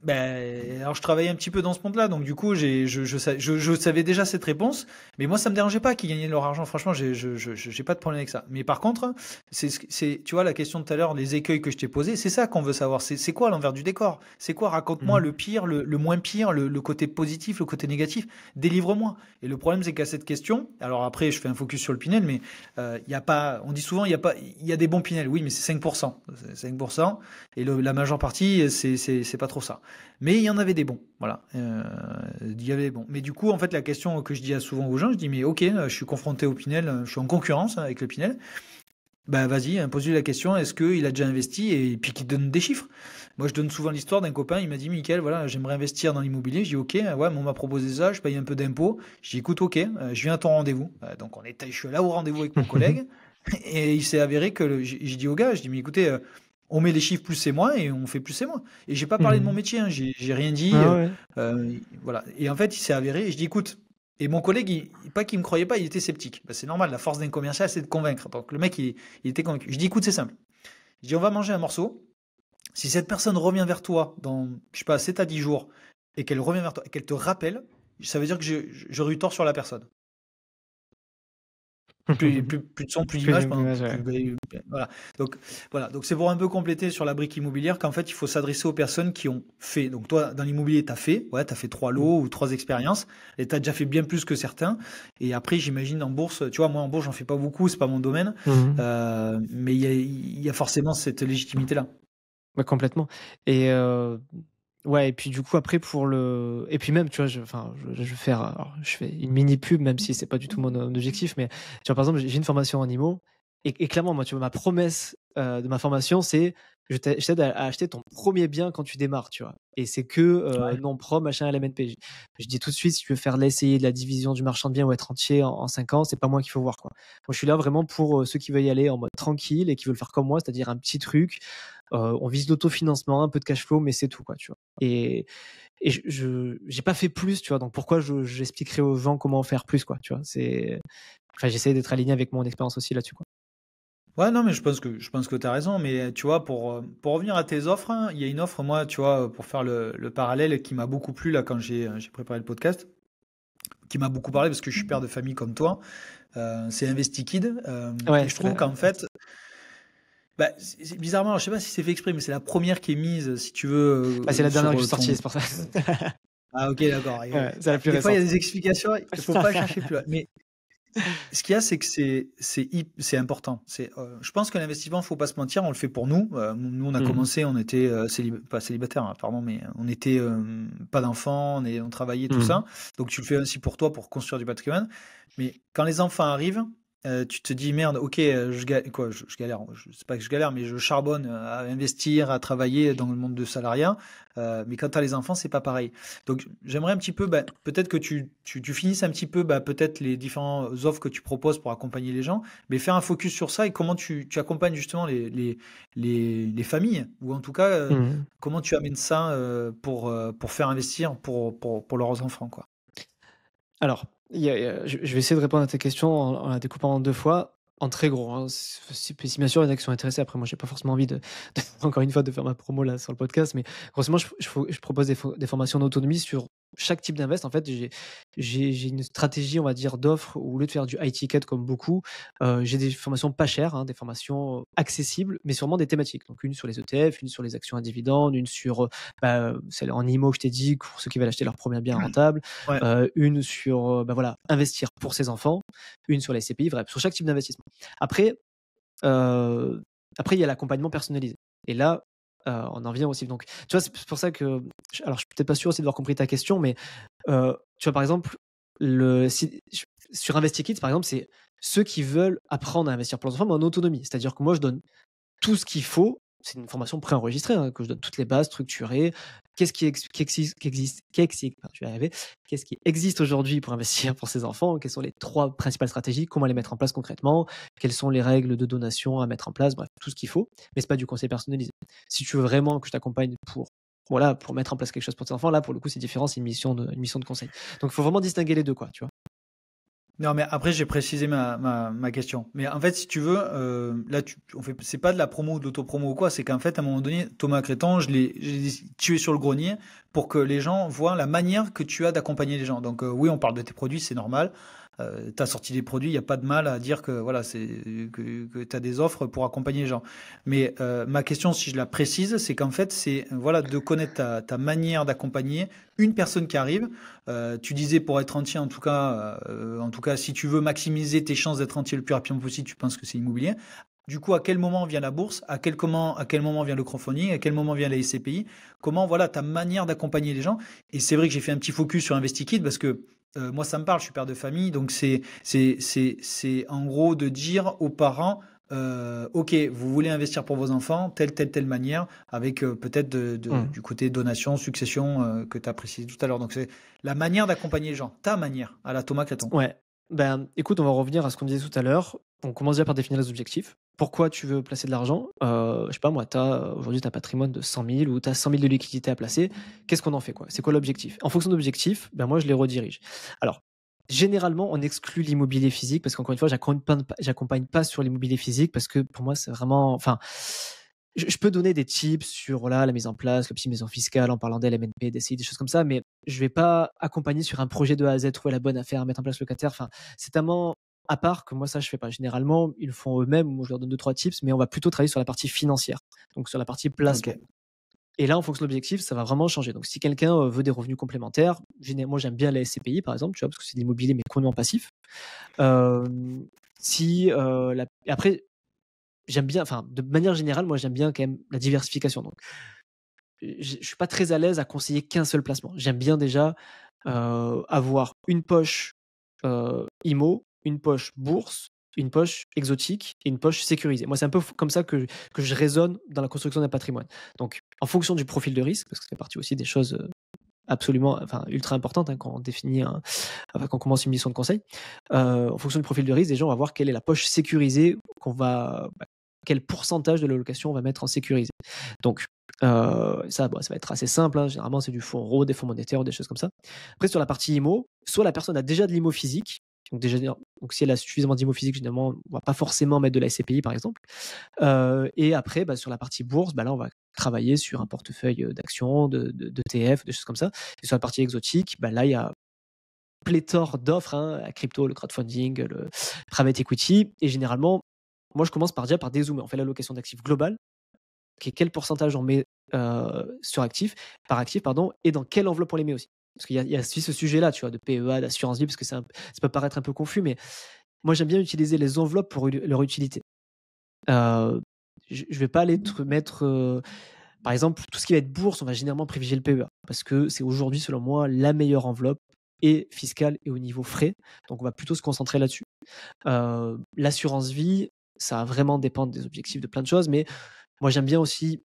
Ben, alors je travaillais un petit peu dans ce monde-là, donc du coup je savais déjà cette réponse, mais moi ça me dérangeait pas qu'ils gagnaient leur argent. Franchement, j'ai pas de problème avec ça. Mais par contre, tu vois la question de tout à l'heure, les écueils que je t'ai posés, c'est ça qu'on veut savoir. C'est quoi l'envers du décor? C'est quoi? Raconte-moi Mhm. le pire, le moins pire, le côté positif, le côté négatif. Délivre-moi. Et le problème c'est qu'à cette question, alors après je fais un focus sur le Pinel, mais il y a pas, on dit souvent il y a des bons Pinel, oui, mais c'est 5%, c'est 5%, et la majeure partie c'est pas trop ça. Mais il y en avait des bons, voilà. Il y avait des bons. Mais du coup, en fait, la question que je dis souvent aux gens, je dis, mais ok, je suis confronté au Pinel, je suis en concurrence avec le Pinel. Ben vas-y, pose-lui la question, est-ce qu'il a déjà investi et puis qu'il donne des chiffres. Moi, je donne souvent l'histoire d'un copain, il m'a dit, Mickaël, voilà, j'aimerais investir dans l'immobilier. Je dis, ok, ouais, mais on m'a proposé ça, je paye un peu d'impôts. Je dis, écoute, ok, je viens à ton rendez-vous. Donc, je suis là au rendez-vous avec mon collègue et il s'est avéré que j'ai dit au gars, je dis, mais écoutez, on met les chiffres plus c'est moi et on fait plus c'est moi. Et j'ai pas parlé de mon Mhm. métier, hein, j'ai rien dit. Ah ouais. Voilà. Et en fait, il s'est avéré, et je dis, écoute, et mon collègue, pas qu'il me croyait pas, il était sceptique. Ben, c'est normal, la force d'un commercial, c'est de convaincre. Donc le mec, il était convaincu. Je dis, écoute, c'est simple. Je dis, on va manger un morceau. Si cette personne revient vers toi dans, je sais pas, 7 à 10 jours, et qu'elle revient vers toi, et qu'elle te rappelle, ça veut dire que j'aurais eu tort sur la personne. Plus de son, plus Plus d'image d'image, ouais. voilà. Donc, voilà. Donc, c'est pour un peu compléter sur la brique immobilière qu'en fait, il faut s'adresser aux personnes qui ont fait. Donc, toi, dans l'immobilier, tu as fait. Ouais, tu as fait 3 lots ou 3 expériences. Et tu as déjà fait bien plus que certains. Et après, j'imagine en bourse, tu vois, moi, en bourse, j'en fais pas beaucoup. C'est pas mon domaine. Mhm. Mais il y a forcément cette légitimité-là. Ouais, complètement. Et ouais, et puis du coup, après, et puis même, tu vois, je vais faire. Alors, je fais une mini pub, même si c'est pas du tout mon objectif, mais tu vois, par exemple, j'ai une formation en IMO, et clairement, moi, tu vois, ma promesse de ma formation, c'est je t'aide à acheter ton premier bien quand tu démarres, tu vois. Et c'est que Ouais. non pro, machin, LMNP. Je dis tout de suite, si tu veux faire de l'essayer de la division du marchand de biens ou être entier en 5 ans, c'est pas moi qu'il faut voir, quoi. Moi, je suis là vraiment pour ceux qui veulent y aller en mode tranquille et qui veulent faire comme moi, c'est-à-dire un petit truc. On vise l'autofinancement, un peu de cash flow, mais c'est tout, quoi, tu vois. Et j'ai pas fait plus, tu vois. Donc pourquoi j'expliquerai aux gens comment faire plus, quoi, tu vois. Enfin, j'essaie d'être aligné avec mon expérience aussi là-dessus, quoi. Ouais, non, mais je pense que tu as raison. Mais tu vois, pour revenir à tes offres, il y a une offre, moi, tu vois, pour faire le parallèle qui m'a beaucoup plu là quand j'ai préparé le podcast, qui m'a beaucoup parlé parce que je suis père de famille comme toi. C'est InvestiKid. Ouais, Et je trouve qu'en fait, bah, bizarrement, alors, je sais pas si c'est fait exprès, mais c'est la première qui est mise, si tu veux, bah, c'est la dernière que j'ai sur sortie, ton. c'est pour ça. Ah, ok, d'accord. Ouais, c'est la plus Des fois, il y a récente. des explications, il faut pas chercher plus loin. Mais ce qu'il y a, c'est que c'est important. Je pense que l'investissement, faut pas se mentir, on le fait pour nous. Nous, on a Mhm. commencé, on était pas célibataire, hein, pardon, mais on était pas d'enfants, on travaillait tout Mhm. ça. Donc tu le fais aussi pour toi, pour construire du patrimoine. Mais quand les enfants arrivent, tu te dis merde, ok, je galère, c'est pas que je galère, mais je charbonne à investir, à travailler dans le monde de salariat. Mais quand tu as les enfants, c'est pas pareil. Donc j'aimerais un petit peu, peut-être que tu finisses un petit peu, peut-être les différentes offres que tu proposes pour accompagner les gens, mais faire un focus sur ça et comment tu accompagnes justement les familles, ou en tout cas, Mhm. comment tu amènes ça pour faire investir pour leurs enfants, quoi. Alors, je vais essayer de répondre à tes questions en la découpant en 2 fois, en très gros, hein. Si bien sûr il y en a qui sont intéressés, après moi j'ai pas forcément envie de encore une fois de faire ma promo là sur le podcast, mais grosso modo je propose des formations en autonomie sur chaque type d'invest. En fait, j'ai une stratégie, on va dire, d'offre où au lieu de faire du high ticket comme beaucoup, j'ai des formations pas chères, hein, des formations accessibles, mais sûrement des thématiques. Donc une sur les ETF, une sur les actions à dividendes, une sur, celle en IMO que je t'ai dit, pour ceux qui veulent acheter leur premier bien rentable, Ouais. une sur, voilà, investir pour ses enfants, une sur les SCPI, bref, sur chaque type d'investissement. Après, heu, après il y a l'accompagnement personnalisé et là, on en vient aussi donc tu vois, c'est pour ça que alors je suis peut-être pas sûr aussi d'avoir compris ta question, mais tu vois, par exemple, sur InvestiKids, par exemple, c'est ceux qui veulent apprendre à investir pour leurs enfants, mais en autonomie. C'est-à-dire que moi, je donne tout ce qu'il faut. C'est une formation préenregistrée, hein, que je donne toutes les bases structurées. Qu'est-ce je vais arriver. Qu'est-ce qui existe aujourd'hui pour investir pour ses enfants? Quelles sont les 3 principales stratégies? Comment les mettre en place concrètement? Quelles sont les règles de donation à mettre en place? Bref, tout ce qu'il faut. Mais c'est pas du conseil personnalisé. Si tu veux vraiment que je t'accompagne pour voilà, pour mettre en place quelque chose pour tes enfants, là, pour le coup, c'est différent, c'est une mission de conseil. Donc, il faut vraiment distinguer les 2, quoi, tu vois? Non, mais après, j'ai précisé ma question. Mais en fait, si tu veux, là, c'est pas de la promo ou de l'autopromo ou quoi, c'est qu'en fait, à un moment donné, Thomas Créton, j'ai tué sur le grenier pour que les gens voient la manière que tu as d'accompagner les gens. Donc, oui, on parle de tes produits, c'est normal. Tu as sorti des produits, il n'y a pas de mal à dire que voilà, que tu as des offres pour accompagner les gens. Mais ma question, si je la précise, c'est qu'en fait, c'est voilà, de connaître ta manière d'accompagner une personne qui arrive. Tu disais pour être entier, en tout cas, si tu veux maximiser tes chances d'être entier le plus rapidement possible, tu penses que c'est immobilier. Du coup, à quel moment vient la bourse? À quel moment vient le crowdfunding? À quel moment vient la SCPI? Comment, voilà, ta manière d'accompagner les gens? Et c'est vrai que j'ai fait un petit focus sur InvestiKid parce que moi, ça me parle, je suis père de famille, donc c'est en gros de dire aux parents, ok, vous voulez investir pour vos enfants, telle manière, avec peut-être Mmh. du côté donation, succession que tu as précisé tout à l'heure. Donc c'est la manière d'accompagner les gens, ta manière, à la Thomas Créton. Ouais. Ben, écoute, on va revenir à ce qu'on disait tout à l'heure. On commence déjà par définir les objectifs. Pourquoi tu veux placer de l'argent? Je sais pas moi, aujourd'hui, tu as un patrimoine de 100 000 ou tu as 100 000 de liquidité à placer. Qu'est-ce qu'on en fait, quoi? C'est quoi l'objectif? En fonction de l'objectif, ben, moi, je les redirige. Alors, généralement, on exclut l'immobilier physique parce qu'encore une fois, j'accompagne pas sur l'immobilier physique parce que pour moi, c'est vraiment enfin, je peux donner des tips sur, voilà, la mise en place, l'optimisation fiscale en parlant d'LMNP, DCI, des choses comme ça, mais je vais pas accompagner sur un projet de A à Z, trouver la bonne affaire, mettre en place le locataire. Enfin, c'est tellement à part que moi, ça, je fais pas. Généralement, ils le font eux-mêmes. Moi, je leur donne 2-3 tips, mais on va plutôt travailler sur la partie financière, donc sur la partie Ok. placement. Et là, en fonction de l'objectif, ça va vraiment changer. Donc, si quelqu'un veut des revenus complémentaires, moi, j'aime bien la SCPI, par exemple, tu vois, parce que c'est de l'immobilier, mais complètement passif. Euh, si et après, j'aime bien, enfin, de manière générale, moi, j'aime bien quand même la diversification. Donc, je suis pas très à l'aise à conseiller qu'un seul placement. J'aime bien déjà avoir une poche IMO, une poche bourse, une poche exotique et une poche sécurisée. Moi, c'est un peu comme ça que je raisonne dans la construction d'un patrimoine. Donc, en fonction du profil de risque, parce que ça fait partie aussi des choses absolument, enfin, ultra importantes, hein, quand on définit, quand on commence une mission de conseil. En fonction du profil de risque, déjà, on va voir quelle est la poche sécurisée quel pourcentage de l'allocation on va mettre en sécurisé. Donc, ça, ça va être assez simple, hein. Généralement, c'est du fonds RAW, des fonds monétaires, des choses comme ça. Après, sur la partie IMO, soit la personne a déjà de l'IMO physique, donc si elle a suffisamment d'IMO physique, généralement, on va pas forcément mettre de la SCPI, par exemple. Et après, sur la partie bourse, là, on va travailler sur un portefeuille d'actions, d'ETF, des choses comme ça. Et sur la partie exotique, là, il y a pléthore d'offres, hein, la crypto, le crowdfunding, le private equity. Et généralement, moi, je commence déjà par dézoomer. On fait l'allocation d'actifs globale, qui est quel pourcentage on met par actif, pardon, et dans quelle enveloppe on les met aussi. Parce qu'il y a aussi ce sujet-là, tu vois, de PEA, d'assurance vie, parce que ça peut paraître un peu confus, mais moi, j'aime bien utiliser les enveloppes pour leur utilité. Je vais pas aller te mettre, par exemple, tout ce qui va être bourse, on va généralement privilégier le PEA, parce que c'est aujourd'hui, selon moi, la meilleure enveloppe et fiscal et au niveau frais. Donc, on va plutôt se concentrer là-dessus. L'assurance vie, ça va vraiment dépendre des objectifs de plein de choses, mais moi, j'aime bien aussi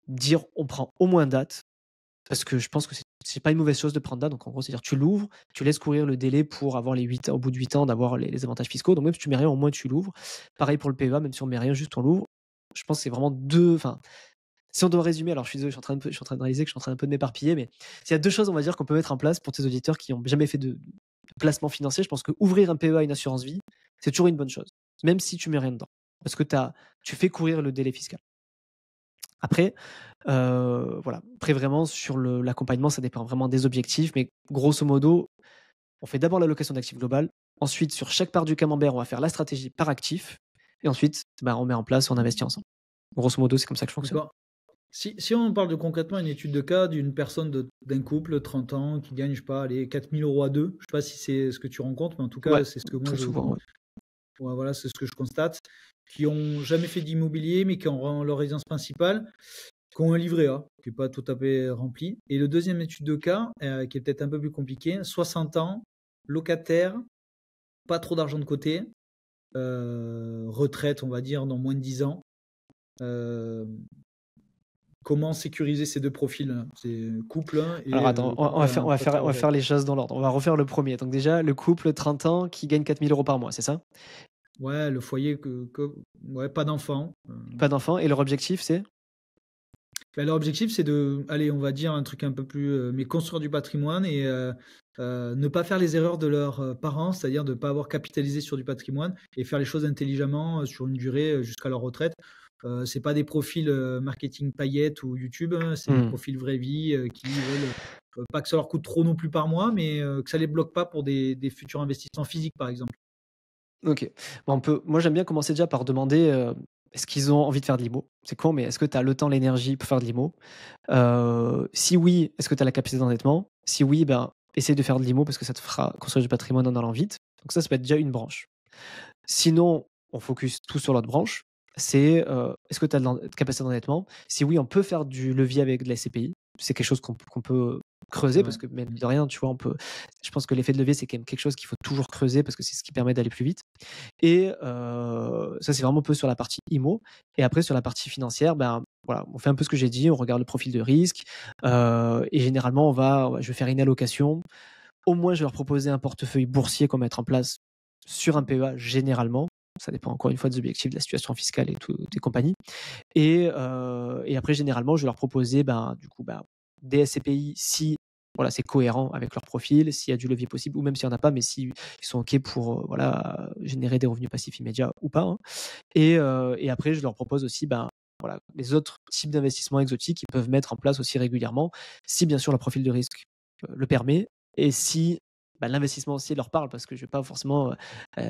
dire on prend au moins date, parce que je pense que c'est pas une mauvaise chose de prendre date. Donc, en gros, c'est-à-dire tu l'ouvres, tu laisses courir le délai pour avoir au bout de 8 ans, d'avoir les avantages fiscaux. Donc, même si tu mets rien, au moins tu l'ouvres. Pareil pour le PEA, même si on met rien, juste on l'ouvre. Je pense que c'est vraiment deux. Enfin, si on doit résumer, alors je suis désolé, je suis en train de réaliser que je suis en train un peu de m'éparpiller, mais s'il y a deux choses, on va dire, qu'on peut mettre en place pour tes auditeurs qui n'ont jamais fait de placement financier, je pense que ouvrir un PEA, une assurance vie, c'est toujours une bonne chose, même si tu mets rien dedans, parce que tu fais courir le délai fiscal. Après, voilà. Après, vraiment, sur l'accompagnement, ça dépend vraiment des objectifs, mais grosso modo, on fait d'abord l'allocation d'actifs globale. Ensuite, sur chaque part du camembert, on va faire la stratégie par actif. Et ensuite, on met en place, on investit ensemble. Grosso modo, c'est comme ça que je fonctionne. D'accord. Si on parle de concrètement une étude de cas d'une personne d'un couple, 30 ans, qui gagne, je sais pas, allez, 4 000 euros à deux, je sais pas si c'est ce que tu rencontres, mais en tout cas, Ouais, c'est ce que moi très souvent, ouais. Ouais, voilà, c'est ce que je constate, qui ont jamais fait d'immobilier, mais qui ont leur résidence principale, qui ont un livret A, qui n'est pas tout à fait rempli. Et le deuxième étude de cas, qui est peut-être un peu plus compliqué, 60 ans, locataire, pas trop d'argent de côté, retraite, on va dire, dans moins de 10 ans. Comment sécuriser ces deux profils? C'est couple et Alors attends, on va faire les choses dans l'ordre. On va refaire le premier. Donc déjà, le couple 30 ans qui gagne 4 000 euros par mois, c'est ça? Ouais, le foyer, ouais, pas d'enfants. Pas d'enfants. Et leur objectif, c'est? Leur objectif, c'est de, allez, on va dire un truc un peu plus, mais construire du patrimoine et ne pas faire les erreurs de leurs parents, c'est-à-dire de ne pas avoir capitalisé sur du patrimoine et faire les choses intelligemment sur une durée jusqu'à leur retraite. C'est pas des profils marketing paillettes ou YouTube, hein, c'est des profils vraie vie qui veulent pas que ça leur coûte trop non plus par mois, mais que ça les bloque pas pour des futurs investissements physiques, par exemple. Ok. Moi, j'aime bien commencer déjà par demander est-ce qu'ils ont envie de faire de l'IMO? C'est con, mais est-ce que tu as le temps, l'énergie pour faire de l'IMO? Si oui, est-ce que tu as la capacité d'endettement? Si oui, essaye de faire de l'IMO parce que ça te fera construire du patrimoine en allant vite. Donc ça peut être déjà une branche. Sinon, on focus tout sur l'autre branche. C'est est-ce que tu as de la capacité d'endettement? Si oui, on peut faire du levier avec de la SCPI. C'est quelque chose qu'on peut creuser parce que même de rien, tu vois, je pense que l'effet de levier, c'est quand même quelque chose qu'il faut toujours creuser parce que c'est ce qui permet d'aller plus vite. Et ça, c'est vraiment un peu sur la partie IMO. Et après, sur la partie financière, voilà, on fait un peu ce que j'ai dit, on regarde le profil de risque. Et généralement, je vais faire une allocation. Au moins, je vais leur proposer un portefeuille boursier qu'on va mettre en place sur un PEA, généralement. Ça dépend encore une fois des objectifs, de la situation fiscale et des compagnies. Et après, généralement, je vais leur proposer des SCPI si voilà, c'est cohérent avec leur profil, s'il y a du levier possible, ou même s'il n'y en a pas, mais s'ils sont OK pour voilà, générer des revenus passifs immédiats ou pas. Hein. Et après, je leur propose aussi voilà, les autres types d'investissements exotiques qu'ils peuvent mettre en place aussi régulièrement, si bien sûr leur profil de risque le permet, et si l'investissement aussi leur parle, parce que je ne vais pas forcément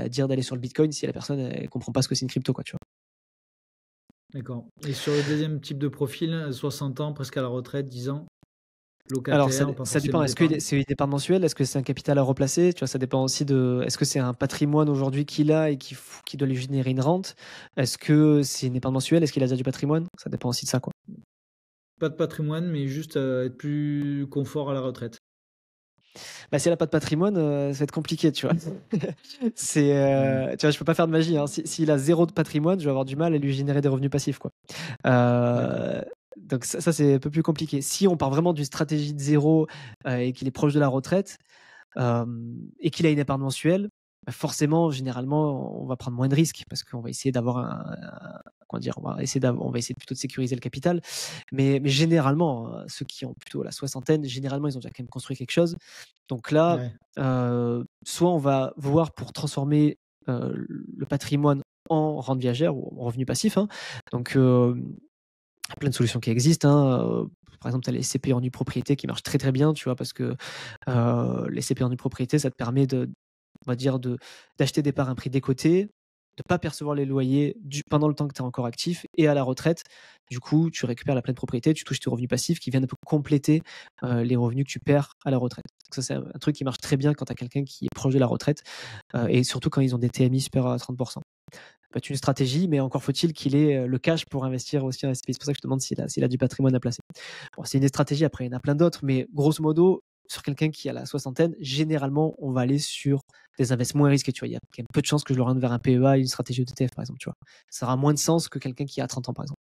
dire d'aller sur le Bitcoin si la personne ne comprend pas ce que c'est une crypto. Quoi, tu vois. D'accord. Et sur le deuxième type de profil, 60 ans, presque à la retraite, 10 ans, locataire, Alors, pas ça dépend. forcément Est-ce que d'épargne. c'est une épargne mensuelle? Est-ce que c'est un capital à replacer? Tu vois, ça dépend aussi de. Est-ce que c'est un patrimoine aujourd'hui qu'il a et qui doit lui générer une rente? Est-ce que c'est une épargne mensuelle? Est-ce qu'il a déjà du patrimoine? Ça dépend aussi de ça, quoi. Pas de patrimoine, mais juste être plus confort à la retraite. Si elle a pas de patrimoine, ça va être compliqué, tu vois. Tu vois, je peux pas faire de magie. Hein. S'il a zéro de patrimoine, je vais avoir du mal à lui générer des revenus passifs, quoi. Donc ça, c'est un peu plus compliqué. Si on part vraiment d'une stratégie de zéro et qu'il est proche de la retraite et qu'il a une épargne mensuelle, forcément, généralement, on va prendre moins de risques parce qu'on va essayer d'avoir on va essayer plutôt de sécuriser le capital. Mais généralement, ceux qui ont plutôt la soixantaine, généralement, ils ont déjà quand même construit quelque chose. Donc là, soit on va voir pour transformer le patrimoine en rente viagère ou en revenu passif. Hein. Donc, il y a plein de solutions qui existent. Hein. Par exemple, tu as les CP en nue propriété qui marchent très très bien, tu vois, parce que les CP en nue propriété, ça te permet on va dire d'acheter des parts à un prix décoté, de ne pas percevoir les loyers pendant le temps que tu es encore actif, et à la retraite, du coup, tu récupères la pleine propriété, tu touches tes revenus passifs qui viennent un peu compléter les revenus que tu perds à la retraite. Donc ça, c'est un truc qui marche très bien quand tu as quelqu'un qui est proche de la retraite, et surtout quand ils ont des TMI supérieurs à 30%. Ça peut être une stratégie, mais encore faut-il qu'il ait le cash pour investir aussi en SCPI. C'est pour ça que je te demande s'il a du patrimoine à placer. Bon, c'est une des stratégies, après il y en a plein d'autres, mais grosso modo, sur quelqu'un qui a la soixantaine, généralement, on va aller sur des investissements moins risqués. Tu vois, il y a quand même peu de chances que je l'oriente vers un PEA et une stratégie ETF, par exemple. Tu vois, ça aura moins de sens que quelqu'un qui a 30 ans, par exemple.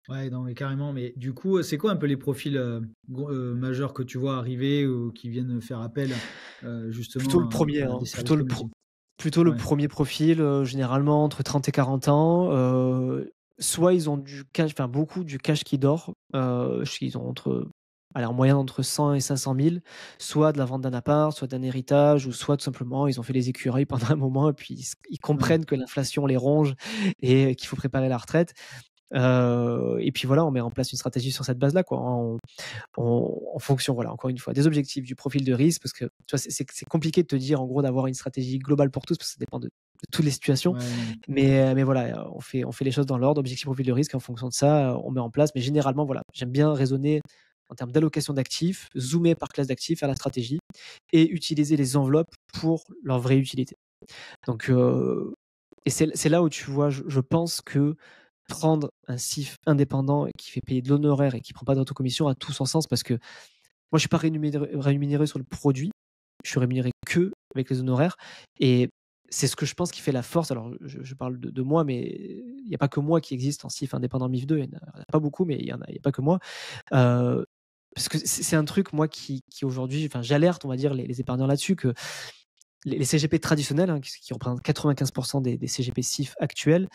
Ouais, non, mais carrément. Mais du coup, c'est quoi un peu les profils majeurs que tu vois arriver ou qui viennent faire appel Plutôt le justement premier, à des services plutôt comme le tien? plutôt le Ouais, premier profil, généralement entre 30 et 40 ans. Soit ils ont du cash, enfin beaucoup du cash qui dort. Ils ont en moyenne entre 100 et 500 000, soit de la vente d'un appart, soit d'un héritage, ou soit tout simplement ils ont fait les écureuils pendant un moment et puis ils ouais. comprennent que l'inflation les ronge et qu'il faut préparer la retraite. Et puis voilà, on met en place une stratégie sur cette base-là, quoi, en fonction, voilà, encore une fois, des objectifs, du profil de risque, parce que tu vois, c'est compliqué de te dire en gros d'avoir une stratégie globale pour tous, parce que ça dépend de toutes les situations. Ouais, non. Mais voilà, on fait les choses dans l'ordre, objectif, profil de risque, et en fonction de ça, on met en place. Mais généralement, voilà, j'aime bien raisonner en termes d'allocation d'actifs, zoomer par classe d'actifs, faire la stratégie et utiliser les enveloppes pour leur vraie utilité. Donc, et c'est là où tu vois, je pense que prendre un CIF indépendant qui fait payer de l'honoraire et qui prend pas d'autocommission a tout son sens, parce que moi, je suis pas rémunéré sur le produit, je suis rémunéré que avec les honoraires, et c'est ce que je pense qui fait la force. Alors, je parle de moi, mais il n'y a pas que moi qui existe en CIF indépendant MIF2. Il n'y en a pas beaucoup, mais il y a pas que moi. Euh, Parce que c'est un truc, moi, qui aujourd'hui, enfin, j'alerte, on va dire, les épargnants là-dessus, que les CGP traditionnels, hein, qui représentent 95% des CGP CIF actuels,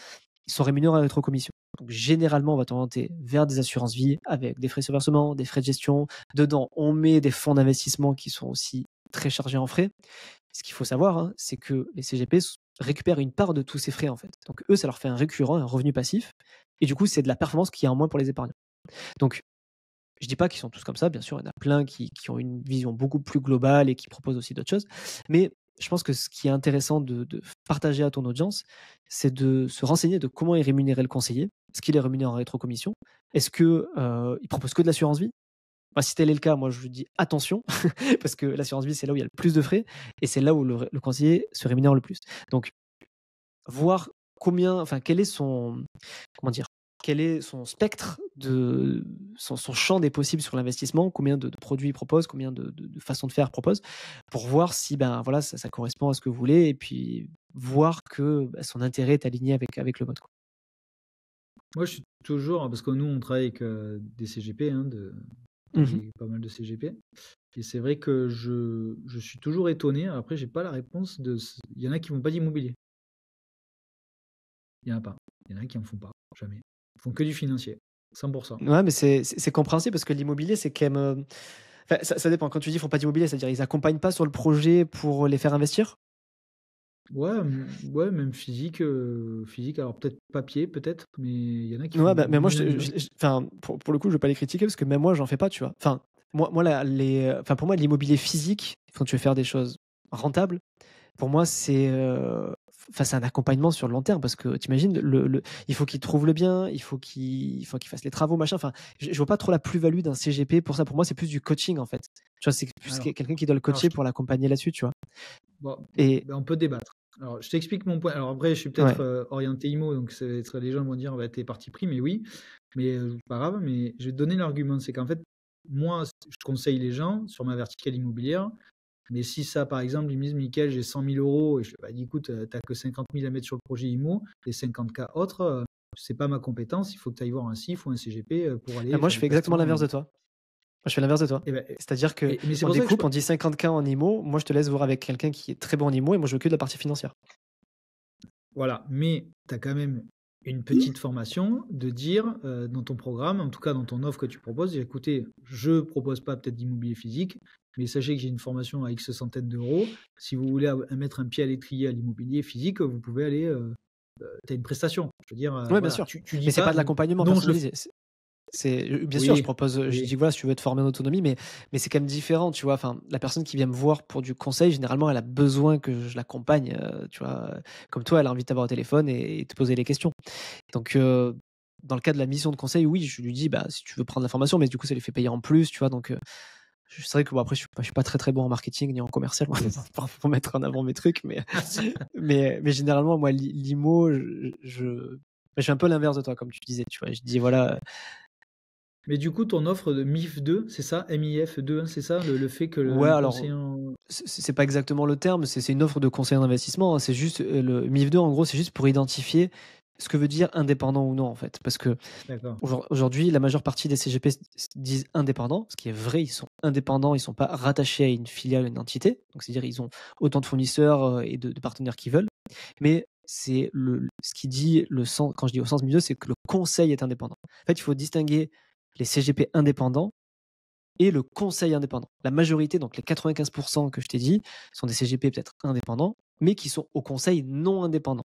ils sont rémunérés à rétrocommission. Donc généralement, on va t'orienter vers des assurances vie avec des frais de versement, des frais de gestion. Dedans, on met des fonds d'investissement qui sont aussi très chargés en frais. Ce qu'il faut savoir, hein, c'est que les CGP récupèrent une part de tous ces frais, en fait. Donc eux, ça leur fait un récurrent, un revenu passif. Et du coup, c'est de la performance qui est en moins pour les épargnants. Donc, je dis pas qu'ils sont tous comme ça, bien sûr, il y en a plein qui ont une vision beaucoup plus globale et qui proposent aussi d'autres choses. Mais je pense que ce qui est intéressant de partager à ton audience, c'est de se renseigner de comment est rémunéré le conseiller. Est-ce qu'il est rémunéré en rétrocommission? Est-ce qu'il propose que de l'assurance vie? Bah, si tel est le cas, moi je lui dis attention, parce que l'assurance vie, c'est là où il y a le plus de frais et c'est là où le conseiller se rémunère le plus. Donc, voir quel est son, comment dire, quel est son spectre son champ des possibles sur l'investissement, combien de produits il propose, combien de façons de faire il propose, pour voir si ben voilà ça correspond à ce que vous voulez, et puis voir que son intérêt est aligné avec le vôtre, quoi. Moi, je suis toujours, parce que nous, on travaille avec des CGP, hein, on travaille Mhm. avec pas mal de CGP. Et c'est vrai que je suis toujours étonné. Après, j'ai pas la réponse il y en a qui font pas d'immobilier. Il y en a pas. Il y en a qui en font pas, jamais. Ils font que du financier, 100%. Ouais, mais c'est compréhensible, parce que l'immobilier, c'est quand même. Enfin, ça dépend. Quand tu dis qu'ils font pas d'immobilier, c'est-à-dire ils accompagnent pas sur le projet pour les faire investir. Ouais, ouais, même physique, physique. Alors peut-être papier, peut-être, mais il y en a qui Ouais, font bah, mais moi, même. enfin, pour le coup, je vais pas les critiquer, parce que même moi, j'en fais pas, tu vois. Enfin, enfin, pour moi, l'immobilier physique, quand tu veux faire des choses rentables, pour moi, enfin, c'est un accompagnement sur le long terme, parce que t'imagines, il faut qu'il trouve le bien, il faut qu'il fasse les travaux, machin. Enfin, je vois pas trop la plus-value d'un CGP pour ça. Pour moi, c'est plus du coaching, en fait. Tu vois, c'est plus Alors, quelqu'un qui doit le alors coacher pour l'accompagner là-dessus, tu vois. bon, Et ben, on peut débattre. Alors, je t'explique mon point. Alors après, je suis peut-être ouais. orienté IMO, donc les gens vont dire, bah, t'es parti pris, mais oui, mais pas grave. Mais je vais te donner l'argument, c'est qu'en fait, moi, je conseille les gens sur ma verticale immobilière. Mais si ça, par exemple, ils me disent, Mickaël, j'ai 100 000 euros, et je bah, dis, écoute, t'as que 50 000 à mettre sur le projet IMO, les 50 K autres, c'est pas ma compétence, il faut que tu ailles voir un CIF ou un CGP pour Bah, aller moi, faire je des fais exactement placements. l'inverse de toi. Moi, je fais l'inverse de toi. Et ben, C'est-à-dire que mais c'est on pour ça que je, découpe, on dit 50K en IMO. Moi, je te laisse voir avec quelqu'un qui est très bon en IMO, et moi, je veux que de la partie financière. voilà, mais tu as quand même une petite formation de dire dans ton programme, en tout cas dans ton offre que tu proposes, écoutez, je propose pas peut-être d'immobilier physique, mais sachez que j'ai une formation à X centaines d'euros. Si vous voulez mettre un pied à l'étrier à l'immobilier physique, vous pouvez aller. Tu as une prestation. Je veux dire, Ouais, bien voilà, sûr. tu dis Mais c'est pas pas de l'accompagnement non, je le fais. personnalisé. Bien sûr, je Oui, propose, je oui. dis voilà, si tu veux te former en autonomie, mais c'est quand même différent, tu vois. Enfin, la personne qui vient me voir pour du conseil, généralement, elle a besoin que je l'accompagne, tu vois. Comme toi, elle a envie de t'avoir au téléphone et te poser les questions. Donc, dans le cas de la mission de conseil, oui, je lui dis, bah, si tu veux prendre l'information, mais du coup, ça lui fait payer en plus, tu vois. Donc, c'est vrai que bon, après, je suis pas très très bon en marketing ni en commercial pour mettre en avant mes trucs, mais généralement, moi, l'IMO, je fais un peu l'inverse de toi, comme tu disais, tu vois. Je dis, voilà, Mais du coup, ton offre de MIF 2, c'est ça? MIF 2, hein, c'est ça? Le fait que Ouais, le alors, conseiller en... c'est pas exactement le terme, c'est une offre de conseil en investissement, hein. C'est juste le MIF 2, en gros, c'est juste pour identifier ce que veut dire indépendant ou non, en fait. Parce que D'accord. aujourd'hui, la majeure partie des CGP disent indépendants, ce qui est vrai, ils sont indépendants, ils sont pas rattachés à une filiale, une entité. Donc, c'est-à-dire ils ont autant de fournisseurs et de partenaires qu'ils veulent. Mais c'est ce qui dit le sens, quand je dis au sens milieu, c'est que le conseil est indépendant. En fait, il faut distinguer les CGP indépendants et le conseil indépendant. La majorité, donc les 95% que je t'ai dit, sont des CGP peut-être indépendants, mais qui sont au conseil non indépendant,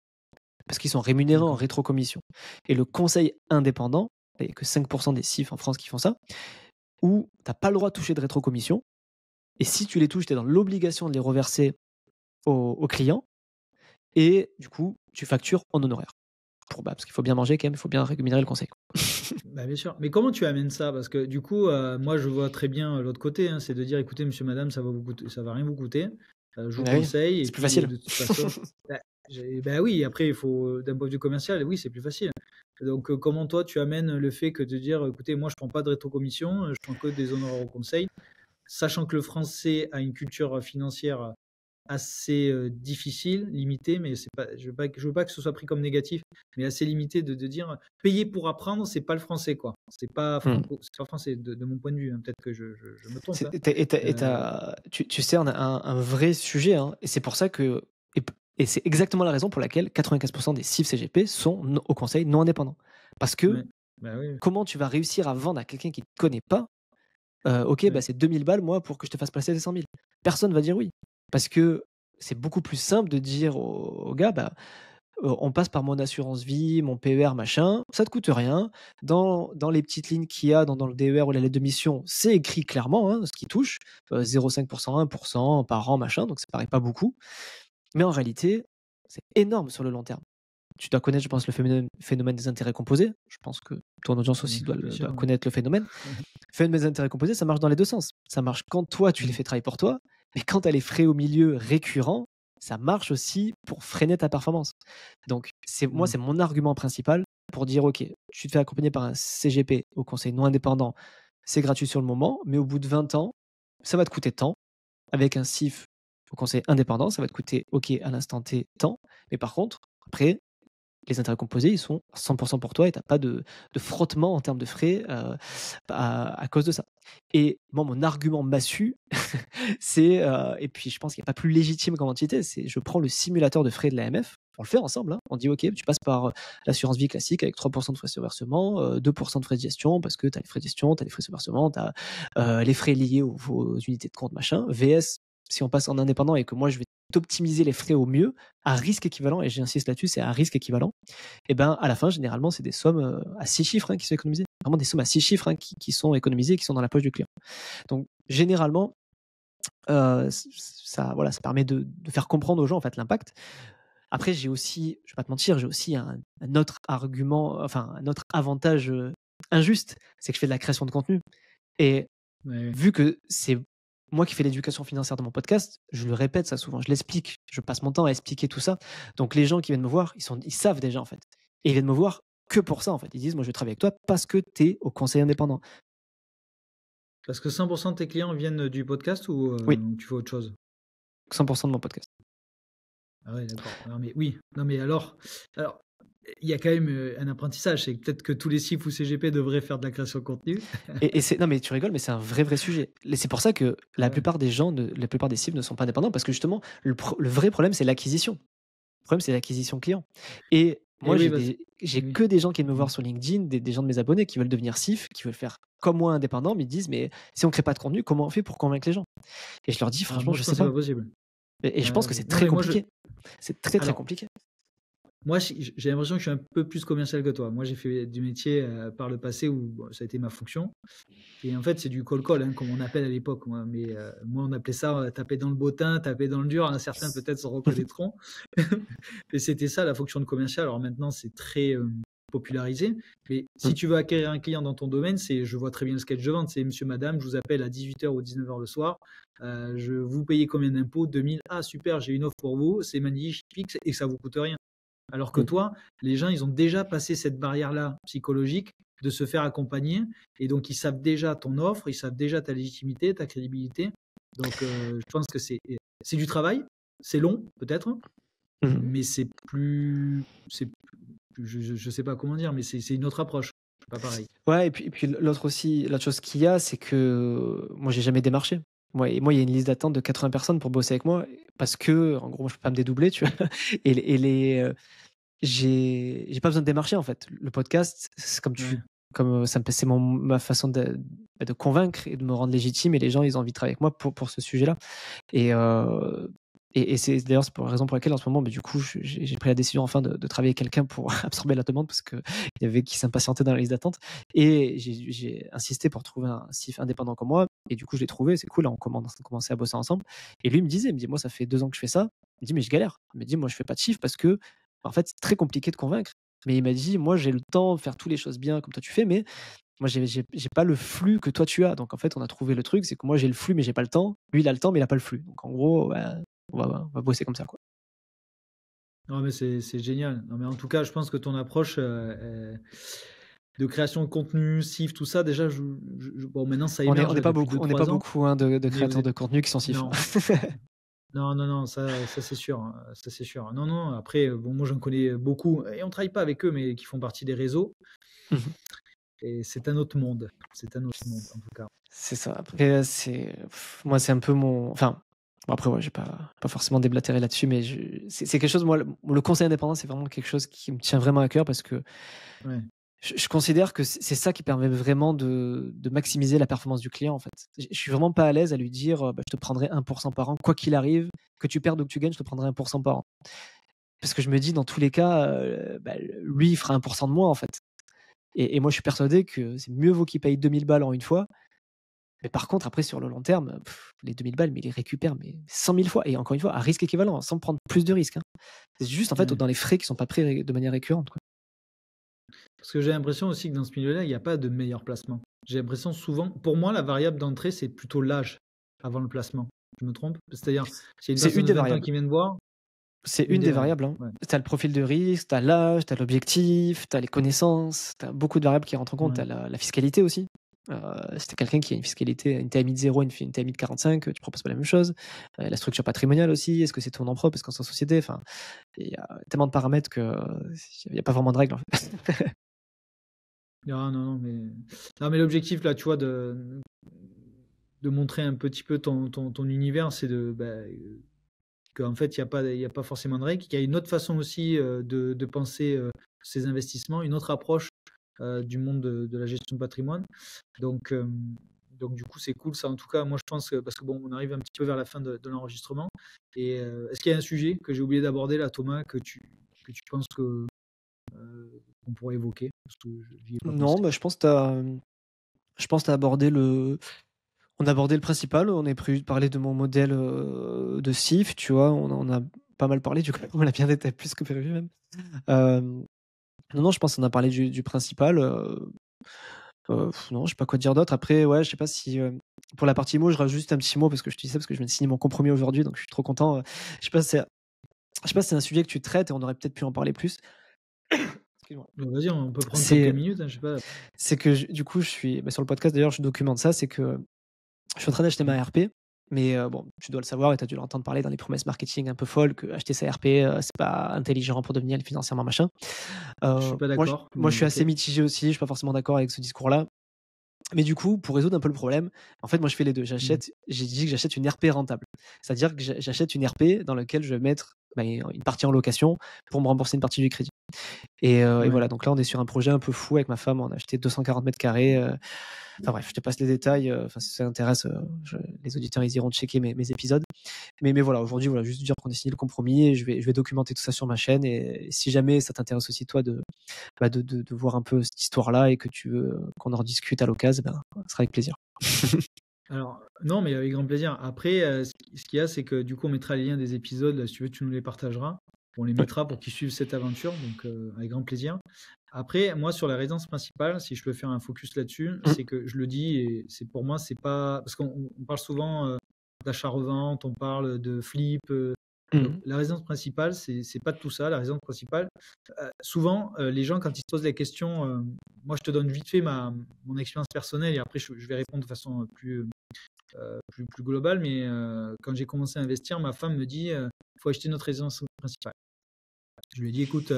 parce qu'ils sont rémunérés en D'accord. rétrocommission. Et le conseil indépendant, il n'y a que 5% des CIF en France qui font ça, où tu n'as pas le droit de toucher de rétrocommission, et si tu les touches, tu es dans l'obligation de les reverser aux clients, et du coup, tu factures en honoraire. Parce qu'il faut bien manger quand même, il faut bien rémunérer le conseil. Bah, bien sûr. Mais comment tu amènes ça? Parce que du coup, moi, je vois très bien l'autre côté, hein, c'est de dire, écoutez, monsieur, madame, ça va rien vous coûter. Je vous Ah oui, conseille. Et c'est plus puis, facile. de toute façon, bah, bah oui, après, il faut, d'un point de vue commercial, oui, c'est plus facile. Donc, comment toi, tu amènes le fait que de dire, écoutez, moi, je prends pas de rétrocommission, je prends que des honoraires au conseil, sachant que le français a une culture financière assez difficile, limité, mais c'est pas, je veux pas que ce soit pris comme négatif, mais assez limité de dire payer pour apprendre, c'est pas le français, quoi. Hmm. C'est pas français de mon point de vue, hein. Peut-être que je me trompe, hein. Euh, Tu cernes un vrai sujet, hein, et c'est pour ça que et, et c'est exactement la raison pour laquelle 95% des CIF CGP sont au conseil non indépendant. Parce que ouais. Bah oui, comment tu vas réussir à vendre à quelqu'un qui ne te connaît pas, ok, bah ouais. c'est 2000 balles moi pour que je te fasse passer les 100 000. Personne va dire oui. Parce que c'est beaucoup plus simple de dire au gars, bah, on passe par mon assurance vie, mon PER, machin, ça te coûte rien. Dans les petites lignes qu'il y a dans le DER ou la lettre de mission, c'est écrit clairement hein, ce qui touche, 0,5%, 1% par an, machin, donc ça paraît pas beaucoup. Mais en réalité, c'est énorme sur le long terme. Tu dois connaître, je pense, le phénomène des intérêts composés. Je pense que ton audience aussi Bien doit sûr, ouais. connaître le phénomène. Le phénomène des intérêts composés, ça marche dans les deux sens. Ça marche quand toi, tu les Mm. fais travailler pour toi, mais quand tu as les frais au milieu récurrents, ça marche aussi pour freiner ta performance. Donc, moi, Mm. c'est mon argument principal pour dire, OK, tu te fais accompagner par un CGP au conseil non indépendant, c'est gratuit sur le moment, mais au bout de 20 ans, ça va te coûter tant. Avec un CIF au conseil indépendant, ça va te coûter, OK, à l'instant T, tant. Mais par contre, après, les intérêts composés, ils sont 100% pour toi et tu n'as pas de frottement en termes de frais à cause de ça. Et moi, mon argument massu, c'est, et puis je pense qu'il n'y a pas plus légitime comme entité, c'est je prends le simulateur de frais de l'AMF, on le fait ensemble, hein. On dit ok, tu passes par l'assurance vie classique avec 3% de frais sur versement, 2% de frais de gestion parce que tu as les frais de gestion, tu as les frais sur versement, tu as les frais liés aux unités de compte, machin. VS, si on passe en indépendant et que moi je vais t'optimiser les frais au mieux à risque équivalent, et j'insiste là-dessus, c'est à risque équivalent, et ben à la fin, généralement, c'est des sommes à 6 chiffres hein, qui sont économisées. Vraiment des sommes à 6 chiffres hein, qui sont économisées et qui sont dans la poche du client. Donc, généralement, voilà, ça permet de faire comprendre aux gens en fait l'impact. Après, j'ai aussi, je vais pas te mentir, j'ai aussi un autre argument, enfin un autre avantage injuste, c'est que je fais de la création de contenu. Et Ouais. vu que c'est moi qui fais l'éducation financière dans mon podcast, je le répète ça souvent, je l'explique, je passe mon temps à expliquer tout ça. Donc les gens qui viennent me voir, ils savent déjà en fait. Et ils viennent me voir que pour ça en fait. Ils disent, moi je vais travailler avec toi parce que tu es au conseil indépendant. Parce que 100% de tes clients viennent du podcast Oui, ou tu fais autre chose? 100% de mon podcast. Ah ouais, d'accord. Non, mais oui. Non, mais alors, il y a quand même un apprentissage. C'est peut-être que tous les CIF ou CGP devraient faire de la création de contenu. Et c'est non mais tu rigoles, mais c'est un vrai sujet. Et c'est pour ça que Ah la ouais. plupart des gens, la plupart des cibles ne sont pas indépendants parce que justement, le vrai problème, c'est l'acquisition. Le problème, c'est l'acquisition client. Et Et moi, oui, j'ai oui. que des gens qui viennent me Mm. voir sur LinkedIn, des gens de mes abonnés qui veulent devenir CIF, qui veulent faire comme moi indépendant, mais ils disent, mais si on crée pas de contenu, comment on fait pour convaincre les gens? Et je leur dis, Ah, franchement, moi, je je sais pense que c'est pas. pas possible. Et je pense que c'est Non, très mais compliqué. C'est très alors, compliqué. moi, j'ai l'impression que je suis un peu plus commercial que toi. Moi, j'ai fait du métier par le passé où bon, ça a été ma fonction. Et en fait, c'est du call-call, hein, comme on appelle à l'époque. Mais moi, on appelait ça taper dans le bottin, taper dans le dur. Certains, peut-être, se reconnaîtront. Et c'était ça, la fonction de commercial. Alors maintenant, c'est très popularisé. Mais si tu veux acquérir un client dans ton domaine, je vois très bien le sketch de vente. C'est monsieur, madame, je vous appelle à 18h ou 19h le soir. Je vous payez combien d'impôts? 2000. Ah, super, j'ai une offre pour vous. C'est magnifique et ça vous coûte rien. Alors que toi, les gens, ils ont déjà passé cette barrière-là psychologique de se faire accompagner. Et donc, ils savent déjà ton offre, ils savent déjà ta légitimité, ta crédibilité. Donc, je pense que c'est du travail. C'est long, peut-être, mais c'est plus. Je sais pas comment dire, mais c'est une autre approche. Pas pareil. Ouais, et puis l'autre chose qu'il y a, c'est que moi, j'ai jamais démarché. Moi, il y a une liste d'attente de 80 personnes pour bosser avec moi parce que, en gros, moi, je peux pas me dédoubler, tu vois. J'ai pas besoin de démarcher, en fait. Le podcast, c'est comme c'est ma façon de convaincre et de me rendre légitime, et les gens, ils ont envie de travailler avec moi pour ce sujet-là. Et, c'est d'ailleurs pour la raison pour laquelle en ce moment, du coup, j'ai pris la décision enfin de travailler avec quelqu'un pour absorber la demande, parce qu'il y avait qui s'impatientait dans la liste d'attente. Et j'ai insisté pour trouver un CIF indépendant comme moi. Et du coup, je l'ai trouvé, c'est cool, là, on commençait à bosser ensemble. Et lui, il me dit, moi, ça fait 2 ans que je fais ça. Il me dit, mais je galère. Il me dit, moi, je fais pas de chiffre parce que, en fait, c'est très compliqué de convaincre. Mais il m'a dit, moi, j'ai le temps de faire toutes les choses bien comme toi tu fais, mais moi, j'ai pas le flux que toi tu as. Donc, en fait, on a trouvé le truc, c'est que moi, j'ai le flux, mais j'ai pas le temps. Lui, il a le temps, mais il a pas le flux. Donc, en gros, on va bosser comme ça, quoi. Non, mais c'est génial. Non, mais en tout cas, je pense que ton approche de création de contenu, SIF, tout ça, déjà, bon, maintenant, ça émerge On n'est pas depuis beaucoup, 2-3 ans. hein, de Mais créateurs de contenu qui sont SIF. Non. Non, ça c'est sûr, hein, ça c'est sûr. Non, après, bon, moi j'en connais beaucoup, et on travaille pas avec eux, mais qui font partie des réseaux, et c'est un autre monde. C'est un autre monde, en tout cas. C'est ça. Après, moi, c'est un peu mon. Enfin, bon, après, ouais, j'ai pas forcément déblatéré là-dessus, mais c'est quelque chose. Moi, le conseil indépendant, c'est vraiment quelque chose qui me tient vraiment à cœur, parce que Ouais. je considère que c'est ça qui permet vraiment de maximiser la performance du client, en fait. Je suis vraiment pas à l'aise à lui dire, je te prendrai 1% par an, quoi qu'il arrive, que tu perdes ou que tu gagnes, je te prendrai 1% par an. Parce que je me dis, dans tous les cas, lui, il fera 1% de moins, en fait. Et moi, je suis persuadé que c'est mieux vaut qu'il paye 2000 balles en une fois. Mais par contre, après, sur le long terme, les 2000 balles, mais il les récupère 100 000 fois. Et encore une fois, à risque équivalent, sans prendre plus de risques, hein. C'est juste, en fait, Ouais. dans les frais qui sont pas pris de manière récurrente, quoi. Parce que j'ai l'impression aussi que dans ce milieu-là, il n'y a pas de meilleur placement. J'ai l'impression souvent, pour moi, la variable d'entrée, c'est plutôt l'âge avant le placement. Je me trompe? C'est-à-dire, s'il y a une C'est personne une de des 20 ans variables. qui vient de voir, C'est une des variables, hein. ouais. Tu as le profil de risque, tu as l'âge, tu as l'objectif, tu as les connaissances, tu as beaucoup de variables qui rentrent en compte. Ouais. Tu as la fiscalité aussi. Si tu es quelqu'un qui a une fiscalité, une TMI de 0, une TMI de 45, tu proposes pas la même chose. La structure patrimoniale aussi, est-ce que c'est ton nom propre, est-ce que c'est en société? Enfin, il y a tellement de paramètres qu'il n'y a pas vraiment de règles, en fait. Ah, non, mais l'objectif, là, tu vois, de montrer un petit peu ton univers, c'est qu'en fait, il y a pas forcément de règles, qu'il y a une autre façon aussi de penser ces investissements, une autre approche du monde de la gestion de patrimoine. Donc, du coup, c'est cool. Ça, en tout cas, moi, je pense que, parce que bon, on arrive un petit peu vers la fin de l'enregistrement. Et est-ce qu'il y a un sujet que j'ai oublié d'aborder là, Thomas, que tu penses qu'on pourrait évoquer? Parce que j'y ai pas pensé. Non, je pense que tu as abordé on a abordé le principal. On est prévu de parler de mon modèle de CIF, tu vois. On en a pas mal parlé, du coup, on l'a bien détaillé, plus que prévu même. Non, je pense qu'on a parlé du principal. Non, je sais pas quoi dire d'autre. Après, ouais, je sais pas si pour la partie mots, je rajoute juste un petit mot parce que je te dis ça parce que je viens de signer mon compromis aujourd'hui, donc je suis trop content. Je sais pas si c'est un sujet que tu traites et on aurait peut-être pu en parler plus. Excuse-moi. Vas-y, on peut prendre C'est quelques minutes, hein, je sais pas. c'est que du coup, je suis sur le podcast d'ailleurs, je documente ça. C'est que je suis en train d'acheter ma RP, mais bon, tu dois le savoir et tu as dû l'entendre parler dans les promesses marketing un peu folles que acheter sa RP, c'est pas intelligent pour devenir financièrement machin. Je suis pas Moi, d'accord, moi, je mais suis assez ok. mitigé aussi. Je suis pas forcément d'accord avec ce discours-là. Mais du coup, pour résoudre un peu le problème, en fait, moi, je fais les deux. J'ai dit que j'achète une RP rentable. C'est-à-dire que j'achète une RP dans laquelle je vais mettre une partie en location pour me rembourser une partie du crédit. Et Ouais. voilà, donc là, on est sur un projet un peu fou avec ma femme. On a acheté 240 mètres carrés. Enfin bref, je te passe les détails. Si ça t'intéresse, les auditeurs, ils iront checker mes épisodes. Mais voilà, aujourd'hui, voilà, juste dire qu'on a signé le compromis et je vais documenter tout ça sur ma chaîne. Et si jamais ça t'intéresse aussi, toi, de voir un peu cette histoire-là et que tu veux qu'on en rediscute à l'occasion, ça sera avec plaisir. Alors, non, mais avec grand plaisir. Après, ce qu'il y a, c'est que du coup, on mettra les liens des épisodes. Là, si tu veux, tu nous les partageras. On les mettra pour qu'ils suivent cette aventure. Donc, avec grand plaisir. Après, moi, sur la résidence principale, si je peux faire un focus là-dessus, c'est que je le dis, et c'est pour moi, c'est pas. Parce qu'on parle souvent d'achat-revente, on parle de flip, Donc, Mmh. la résidence principale, c'est pas tout ça. La résidence principale, souvent, les gens, quand ils se posent la question, moi, je te donne vite fait mon expérience personnelle et après, je vais répondre de façon plus globale. Mais quand j'ai commencé à investir, ma femme me dit, faut acheter notre résidence principale. Je lui ai dit, écoute,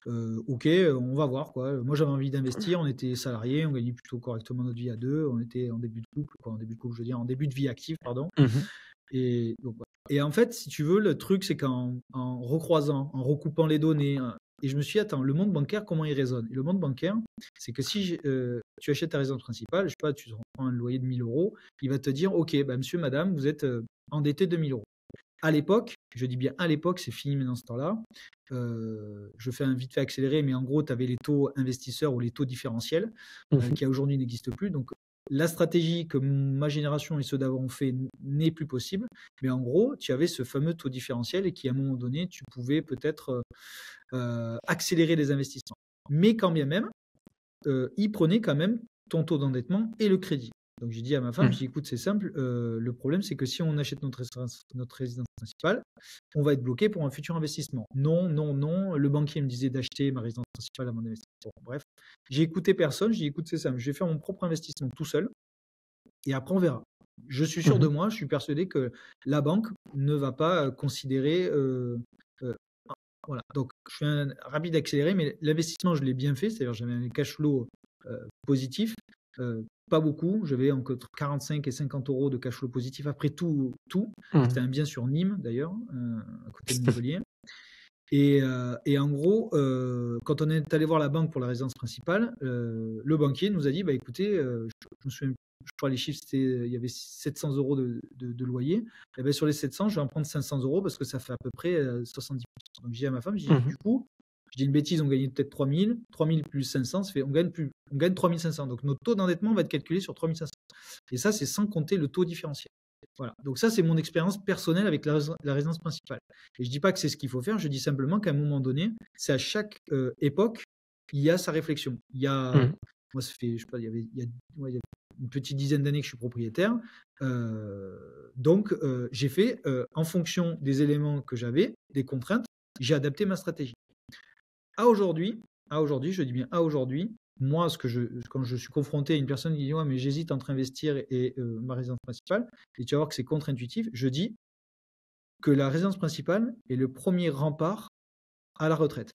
ok, on va voir, quoi. Moi, j'avais envie d'investir. On était salariés, on gagnait plutôt correctement notre vie à deux. On était en début de couple, quoi, en début de couple, je veux dire, en début de vie active, pardon. Mmh. Et donc, voilà. Et en fait, si tu veux, le truc, c'est qu'en recroisant, en recoupant les données, et je me suis dit, attends, le monde bancaire, comment il résonne? Et le monde bancaire, c'est que si tu achètes ta résidence principale, je sais pas, tu prends un loyer de 1 000 euros, il va te dire, ok, bah, monsieur, madame, vous êtes endetté de 1 000 euros. À l'époque, je dis bien à l'époque, c'est fini maintenant ce temps-là. Je fais un vite fait accéléré, mais en gros, tu avais les taux investisseurs ou les taux différentiels Mmh. qui aujourd'hui n'existent plus. Donc, la stratégie que ma génération et ceux d'avant ont fait n'est plus possible. Mais en gros, tu avais ce fameux taux différentiel et qui, à un moment donné, tu pouvais peut-être accélérer les investissements. Mais quand bien même, il prenait quand même ton taux d'endettement et le crédit. Donc j'ai dit à ma femme, Mmh. j'ai dit, écoute, c'est simple, le problème c'est que si on achète notre résidence principale, on va être bloqué pour un futur investissement. Non, non, non, le banquier me disait d'acheter ma résidence principale à mon investissement. Bref, j'ai écouté personne, j'ai dit, écoute, c'est simple, je vais faire mon propre investissement tout seul et après on verra. Je suis sûr de Mmh. moi, je suis persuadé que la banque ne va pas considérer... voilà, donc je fais un rapide accéléré, mais l'investissement, je l'ai bien fait, c'est-à-dire j'avais un cash flow positif, pas beaucoup, j'avais entre 45 et 50 euros de cash flow positif après tout. C'était Mmh. un bien sur Nîmes d'ailleurs, à côté de Montpellier. Et en gros, quand on est allé voir la banque pour la résidence principale, le banquier nous a dit, bah écoutez, je me souviens, je crois les chiffres, il y avait 700 euros de loyer. Et ben sur les 700, je vais en prendre 500 euros parce que ça fait à peu près 70%. Donc j'ai dit à ma femme, Mmh. du coup, je dis une bêtise, on gagnait peut-être 3000 plus 500, ça fait, on gagne 3500. Donc notre taux d'endettement va être calculé sur 3500. Et ça, c'est sans compter le taux différentiel. Voilà. Donc ça, c'est mon expérience personnelle avec la résidence principale. Et je dis pas que c'est ce qu'il faut faire, je dis simplement qu'à un moment donné, c'est à chaque époque, il y a sa réflexion. Il y a, Mmh. moi, ça fait, je sais pas, il y a une petite dizaine d'années que je suis propriétaire. Donc, j'ai fait, en fonction des éléments que j'avais, des contraintes, j'ai adapté ma stratégie. À aujourd'hui, je dis bien à aujourd'hui, moi, quand je suis confronté à une personne qui dit ouais, mais j'hésite entre investir et ma résidence principale, et tu vas voir que c'est contre-intuitif, je dis que la résidence principale est le premier rempart à la retraite.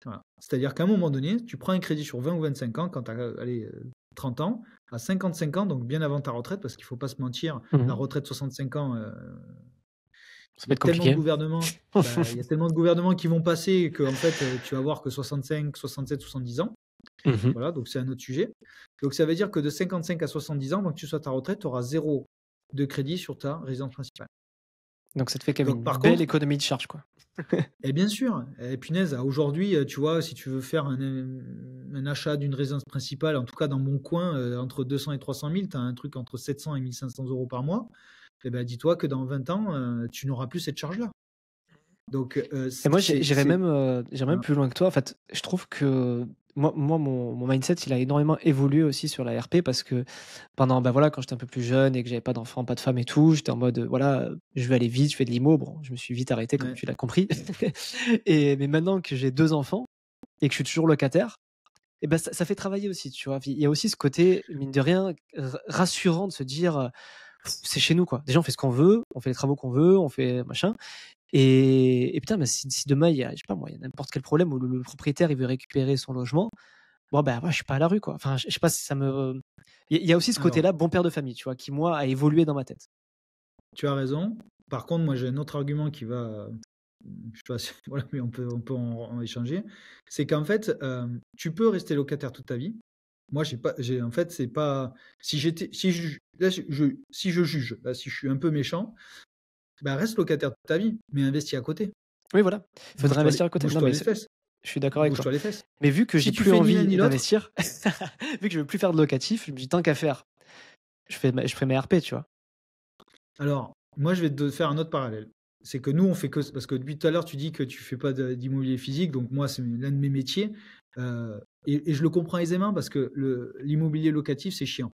Voilà. C'est-à-dire qu'à un moment donné, tu prends un crédit sur 20 ou 25 ans, quand tu as 30 ans, à 55 ans, donc bien avant ta retraite, parce qu'il ne faut pas se mentir, la Mmh. retraite 65 ans, Ça il peut y a être tellement de compliqué. gouvernements, il y a tellement de gouvernements qui vont passer que en fait, tu vas voir que 65, 67, 70 ans. Mmh. Voilà, donc c'est un autre sujet. Donc ça veut dire que de 55 à 70 ans, avant que tu sois à ta retraite, tu auras zéro de crédit sur ta résidence principale. Donc ça te fait quand même Donc une par belle contre, économie de charge, quoi. et bien sûr, et punaise, aujourd'hui, tu vois, si tu veux faire un achat d'une résidence principale, en tout cas dans mon coin, entre 200 et 300 000, tu as un truc entre 700 et 1500 euros par mois, et ben dis-toi que dans 20 ans, tu n'auras plus cette charge-là. Donc Et moi, c'est... c'est- j'irais même voilà. plus loin que toi. En fait, je trouve que mon mindset, il a énormément évolué aussi sur la RP parce que pendant, bah voilà, quand j'étais un peu plus jeune et que j'avais pas d'enfant, pas de femme et tout, j'étais en mode, voilà, je vais aller vite, je fais de l'IMO. Bon, je me suis vite arrêté, comme Ouais. tu l'as compris. Mais maintenant que j'ai 2 enfants et que je suis toujours locataire, et ben ça fait travailler aussi, tu vois. Il y a aussi ce côté, mine de rien, rassurant de se dire, c'est chez nous, quoi. Déjà, on fait ce qu'on veut, on fait les travaux qu'on veut, on fait machin. Et putain, bah, si demain il y a, je sais pas moi, il y a n'importe quel problème où le propriétaire il veut récupérer son logement, bon bah moi je suis pas à la rue, quoi. Enfin, je sais pas si ça me. Il y a aussi ce Alors, côté-là, bon père de famille, tu vois, qui moi a évolué dans ma tête. tu as raison. Par contre, moi, j'ai un autre argument qui va, je sais pas si, voilà, mais on peut en échanger. C'est qu'en fait, tu peux rester locataire toute ta vie. Moi, en fait, c'est pas, là, si je juge, là, si je suis un peu méchant, bah, reste locataire toute ta vie, mais investis à côté. Oui, voilà. Il faudrait investir à côté. Non, Bouge-toi mais les fesses. je suis d'accord avec toi. Bouge-toi les fesses. Mais vu que j'ai Si tu plus fais ni l'un ni envie l'autre, d'investir, vu que je veux plus faire de locatif, je me dis tant qu'à faire, je ferai mes RP, tu vois. alors, moi, je vais te faire un autre parallèle. C'est que nous, on fait que... Parce que depuis tout à l'heure, tu dis que tu fais pas d'immobilier physique, donc moi, c'est l'un de mes métiers. Et je le comprends aisément parce que l'immobilier locatif, c'est chiant.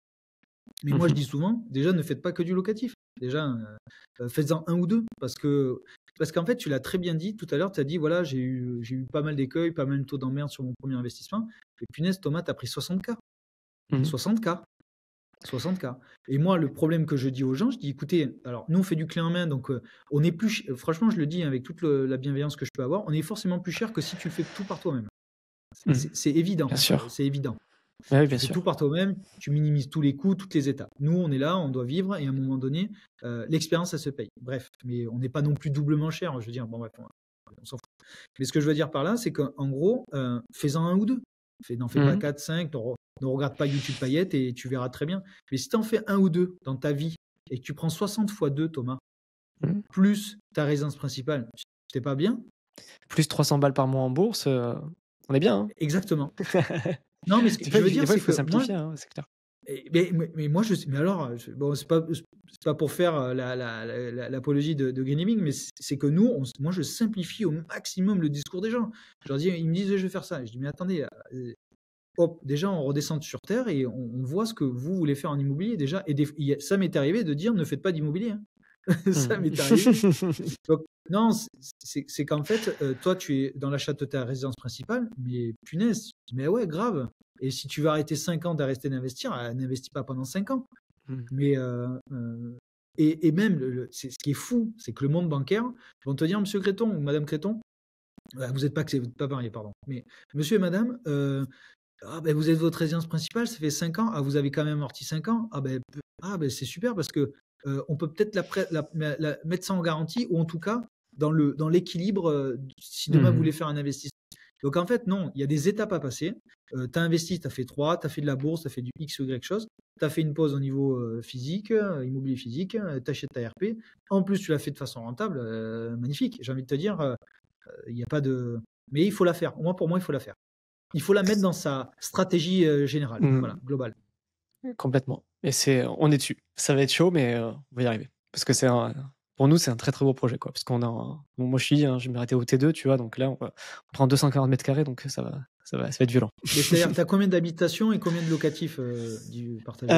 Mais moi, je Mhm. dis souvent, déjà, ne faites pas que du locatif. Déjà, faites-en un ou deux, parce qu'en fait, tu l'as très bien dit tout à l'heure, tu as dit, voilà, j'ai eu pas mal d'écueils, pas mal de taux d'emmerde sur mon premier investissement. Et punaise, Thomas, tu as pris 60K. 60K. 60K. Et moi, le problème que je dis aux gens, je dis, écoutez, alors nous, on fait du clé en main, donc on est plus, franchement, je le dis avec toute la bienveillance que je peux avoir, on est forcément plus cher que si tu le fais tout par toi-même. C'est évident. Bien sûr. C'est évident. Oui, Tu bien fais sûr. tout par toi-même, tu minimises tous les coûts, toutes les étapes. Nous, on est là, on doit vivre, et à un moment donné, l'expérience, elle se paye. Bref, mais on n'est pas non plus doublement cher. Je veux dire, bon, bref, on s'en fout. Mais ce que je veux dire par là, c'est qu'en gros, fais-en un ou deux. N'en fais pas 4, 5, ne regarde pas YouTube Paillettes et tu verras très bien. Mais si tu en fais un ou deux dans ta vie et que tu prends 60 fois 2, Thomas, plus ta résidence principale, c'est pas bien? Plus 300 balles par mois en bourse, on est bien. Hein. Exactement. Non, mais ce que je veux dire, c'est il faut que moi, simplifier, hein, c'est clair. mais moi, mais alors, bon, c'est pas pour faire l'apologie de Green Living, mais c'est que nous, moi, je simplifie au maximum le discours des gens. Je leur dis, ils me disent, je vais faire ça. Je dis, mais attendez, hop, déjà, on redescend sur terre et on voit ce que vous voulez faire en immobilier déjà. Et ça m'est arrivé de dire, ne faites pas d'immobilier. Hein. Ça m'est arrivé. Donc, non, c'est qu'en fait, toi, tu es dans l'achat de ta résidence principale, mais punaise, mais ouais, grave. Et si tu veux arrêter 5 ans d'arrêter d'investir, n'investis pas pendant 5 ans. Mais et même, ce qui est fou, c'est que le monde bancaire, ils vont te dire, Monsieur Créton ou Madame Créton, vous n'êtes pas marié, pardon, mais Monsieur et Madame, ben, vous êtes votre résidence principale, ça fait 5 ans, vous avez quand même amorti 5 ans, ben c'est super parce que on peut peut-être la mettre ça en garantie, ou en tout cas dans l'équilibre, si demain vous voulez faire un investissement. Donc en fait, non, il y a des étapes à passer. Tu as investi, tu as fait 3, tu as fait de la bourse, tu as fait du X ou Y chose, tu as fait une pause au niveau physique, immobilier physique, tu achètes ta RP. En plus, tu l'as fait de façon rentable, magnifique. J'ai envie de te dire, il n'y a pas de. Mais il faut la faire. Pour moi, il faut la faire. Il faut la mettre dans sa stratégie générale, voilà, globale. Complètement. Et on est dessus. Ça va être chaud, mais on va y arriver. Parce que pour nous, c'est un très très beau projet, quoi. Parce qu'on moi, je vais m'arrêter au T2, tu vois. Donc là, on prend 240 mètres carrés, donc ça va être violent. C'est-à-dire, tu as combien d'habitations et combien de locatifs du partagé?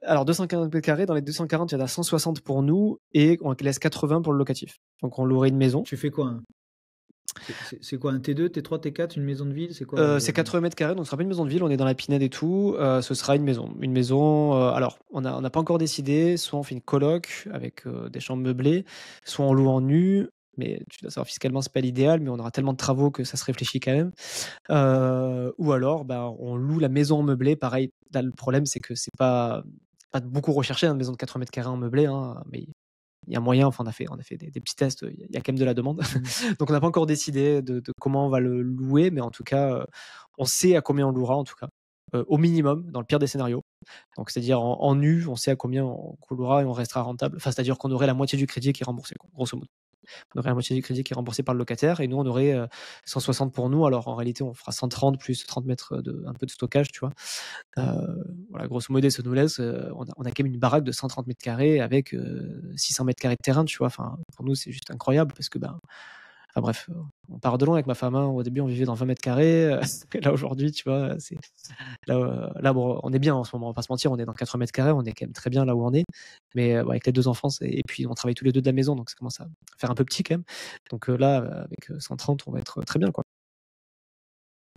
Alors, 240 mètres carrés, dans les 240, il y en a 160 pour nous et on laisse 80 pour le locatif. Donc, on louerait une maison. Tu fais quoi, hein? C'est quoi, un T2, T3, T4, une maison de ville? C'est quoi c'est 80 mètres carrés, donc ce sera pas une maison de ville, on est dans la Pinède et tout. Ce sera une maison. Une maison, alors, on n'a pas encore décidé. Soit on fait une coloc avec des chambres meublées, soit on loue en nu. Mais tu dois savoir, fiscalement, c'est pas l'idéal, mais on aura tellement de travaux que ça se réfléchit quand même. Ou alors, on loue la maison en meublé. Pareil, là, le problème, c'est que c'est pas beaucoup recherché, une maison de 80 mètres carrés en meublé, hein, mais il y a moyen, enfin on a fait des petits tests, il y a quand même de la demande. Donc on n'a pas encore décidé de comment on va le louer, mais en tout cas, on sait à combien on louera, en tout cas, au minimum, dans le pire des scénarios. Donc c'est-à-dire en nu, on sait à combien on louera et on restera rentable. Enfin, c'est-à-dire qu'on aurait la moitié du crédit qui est remboursé, grosso modo. On aurait la moitié du crédit qui est remboursé par le locataire et nous, on aurait 160 pour nous. Alors en réalité, on fera 130 plus 30 mètres un peu de stockage, tu vois. Voilà, grosso modo, ça nous laisse. On a quand même une baraque de 130 mètres carrés avec 600 mètres carrés de terrain, tu vois. Enfin, pour nous, c'est juste incroyable parce que, enfin bref, on part de loin avec ma femme. Hein. Au début, on vivait dans 20 mètres carrés. Là, aujourd'hui, tu vois, là bon, on est bien en ce moment. On va pas se mentir, on est dans 80 mètres carrés. On est quand même très bien là où on est. Mais avec les 2 enfants, et puis on travaille tous les 2 de la maison, donc ça commence à faire un peu petit quand même. Donc là, avec 130, on va être très bien, quoi.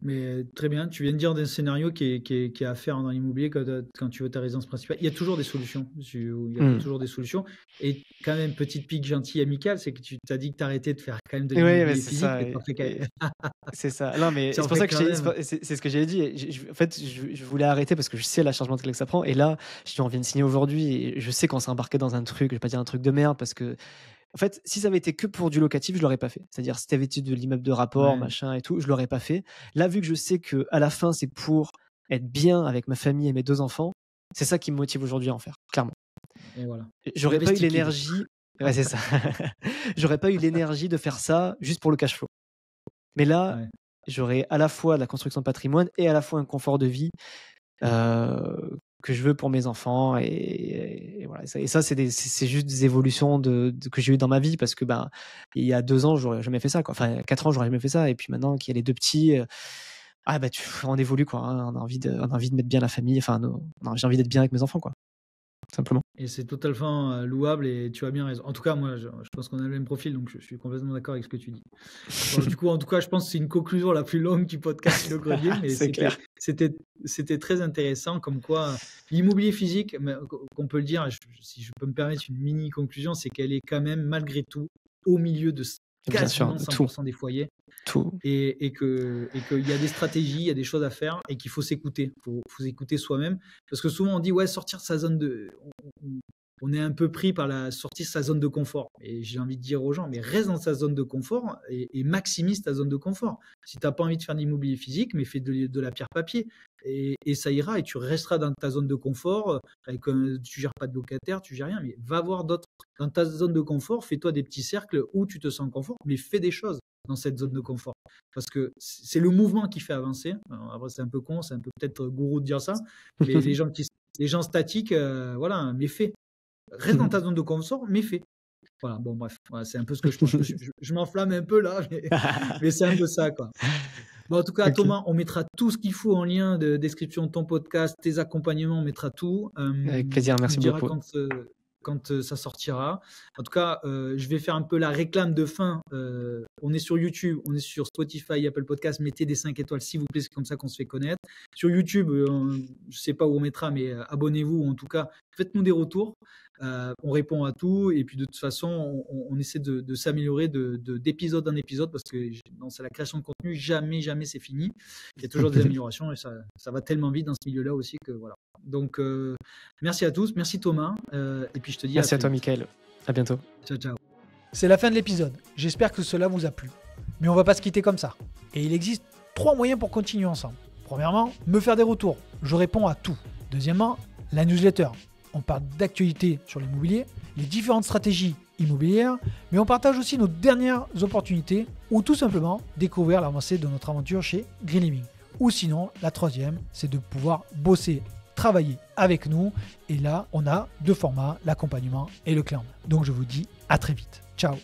Mais très bien, tu viens de dire d'un scénario qui est à faire dans l'immobilier quand tu veux ta résidence principale. Il y a toujours des solutions. Il y a toujours des solutions. Et quand même, petite pique gentille, amicale, c'est que tu t'as dit que tu arrêtais de faire quand même de l'immobilier c'est physique. ça. C'est ça. Non, mais c'est pour ça que c'est ce que j'ai dit. En fait, je voulais arrêter parce que je sais la charge mentale que ça prend. Et là, on vient de signer aujourd'hui et je sais qu'on s'est embarqué dans un truc, je vais pas dire un truc de merde parce que en fait, si ça avait été que pour du locatif, je l'aurais pas fait. C'est-à-dire, si t'avais été de l'immeuble de rapport, machin et tout, je l'aurais pas fait. Là, vu que je sais que à la fin, c'est pour être bien avec ma famille et mes 2 enfants, c'est ça qui me motive aujourd'hui à en faire, clairement. Et voilà. J'aurais pas eu l'énergie. Ouais, c'est ça. J'aurais pas eu l'énergie de faire ça juste pour le cash flow. Mais là, j'aurais à la fois la construction de patrimoine et à la fois un confort de vie que je veux pour mes enfants et voilà. Et ça c'est juste des évolutions que j'ai eues dans ma vie parce que il y a 2 ans j'aurais jamais fait ça, quoi. Enfin 4 ans j'aurais jamais fait ça et puis maintenant qu'il y a les 2 petits, on évolue, quoi. Hein. On a envie de mettre bien la famille. Enfin j'ai envie d'être bien avec mes enfants, quoi. simplement. Et c'est totalement louable et tu as bien raison. En tout cas, moi, je pense qu'on a le même profil, donc je suis complètement d'accord avec ce que tu dis. Bon, du coup, en tout cas, je pense que c'est une conclusion la plus longue du podcast Le Grenier, mais C'est clair. c'était très intéressant, comme quoi l'immobilier physique, qu'on peut le dire, si je peux me permettre une mini conclusion, c'est qu'elle est quand même malgré tout au milieu de Bien sûr, quasiment 100% des foyers. Tout. Et qu'il y a des stratégies, il y a des choses à faire et qu'il faut s'écouter. Il faut s'écouter soi-même. Parce que souvent, on dit, ouais, sortir de sa zone de. On est un peu pris par la sortie de sa zone de confort. Et j'ai envie de dire aux gens, mais reste dans sa zone de confort et maximise ta zone de confort. Si tu n'as pas envie de faire de l'immobilier physique, mais fais de la pierre papier. Et ça ira et tu resteras dans ta zone de confort. Tu ne gères pas de locataire, tu ne gères rien. Mais va voir d'autres. Dans ta zone de confort, fais-toi des petits cercles où tu te sens en confort, mais fais des choses dans cette zone de confort. Parce que c'est le mouvement qui fait avancer. Alors après, c'est un peu con, c'est un peu peut-être gourou de dire ça, mais les gens statiques, voilà, mais fais. Reste dans ta zone de confort, mais fais. Voilà, bon, bref, voilà, c'est un peu ce que je pense. Je m'enflamme un peu là, mais c'est un peu ça, quoi. Bon, en tout cas, Thomas, on mettra tout ce qu'il faut en lien de description de ton podcast, tes accompagnements, on mettra tout. Avec plaisir, merci beaucoup. Quand ça sortira. En tout cas, je vais faire un peu la réclame de fin. On est sur YouTube, on est sur Spotify, Apple Podcast. Mettez des 5 étoiles, s'il vous plaît, c'est comme ça qu'on se fait connaître. Sur YouTube, je ne sais pas où on mettra, mais abonnez-vous, ou en tout cas, faites-nous des retours. On répond à tout, et puis de toute façon, on essaie de s'améliorer d'épisode en épisode, parce que c'est la création de contenu, jamais c'est fini. Il y a toujours des améliorations, et ça va tellement vite dans ce milieu-là aussi que voilà. Donc, merci à tous, merci Thomas, et puis je te dis merci à toi, Michael. À bientôt. Ciao. C'est la fin de l'épisode. J'espère que cela vous a plu. Mais on va pas se quitter comme ça. Et il existe 3 moyens pour continuer ensemble. Premièrement, me faire des retours. Je réponds à tout. Deuxièmement, la newsletter. On parle d'actualité sur l'immobilier, les différentes stratégies immobilières, mais on partage aussi nos dernières opportunités ou tout simplement découvrir l'avancée de notre aventure chez Green Living. Ou sinon, la troisième, c'est de pouvoir bosser, travailler avec nous. Et là, on a 2 formats, l'accompagnement et le clan. Donc je vous dis à très vite. Ciao.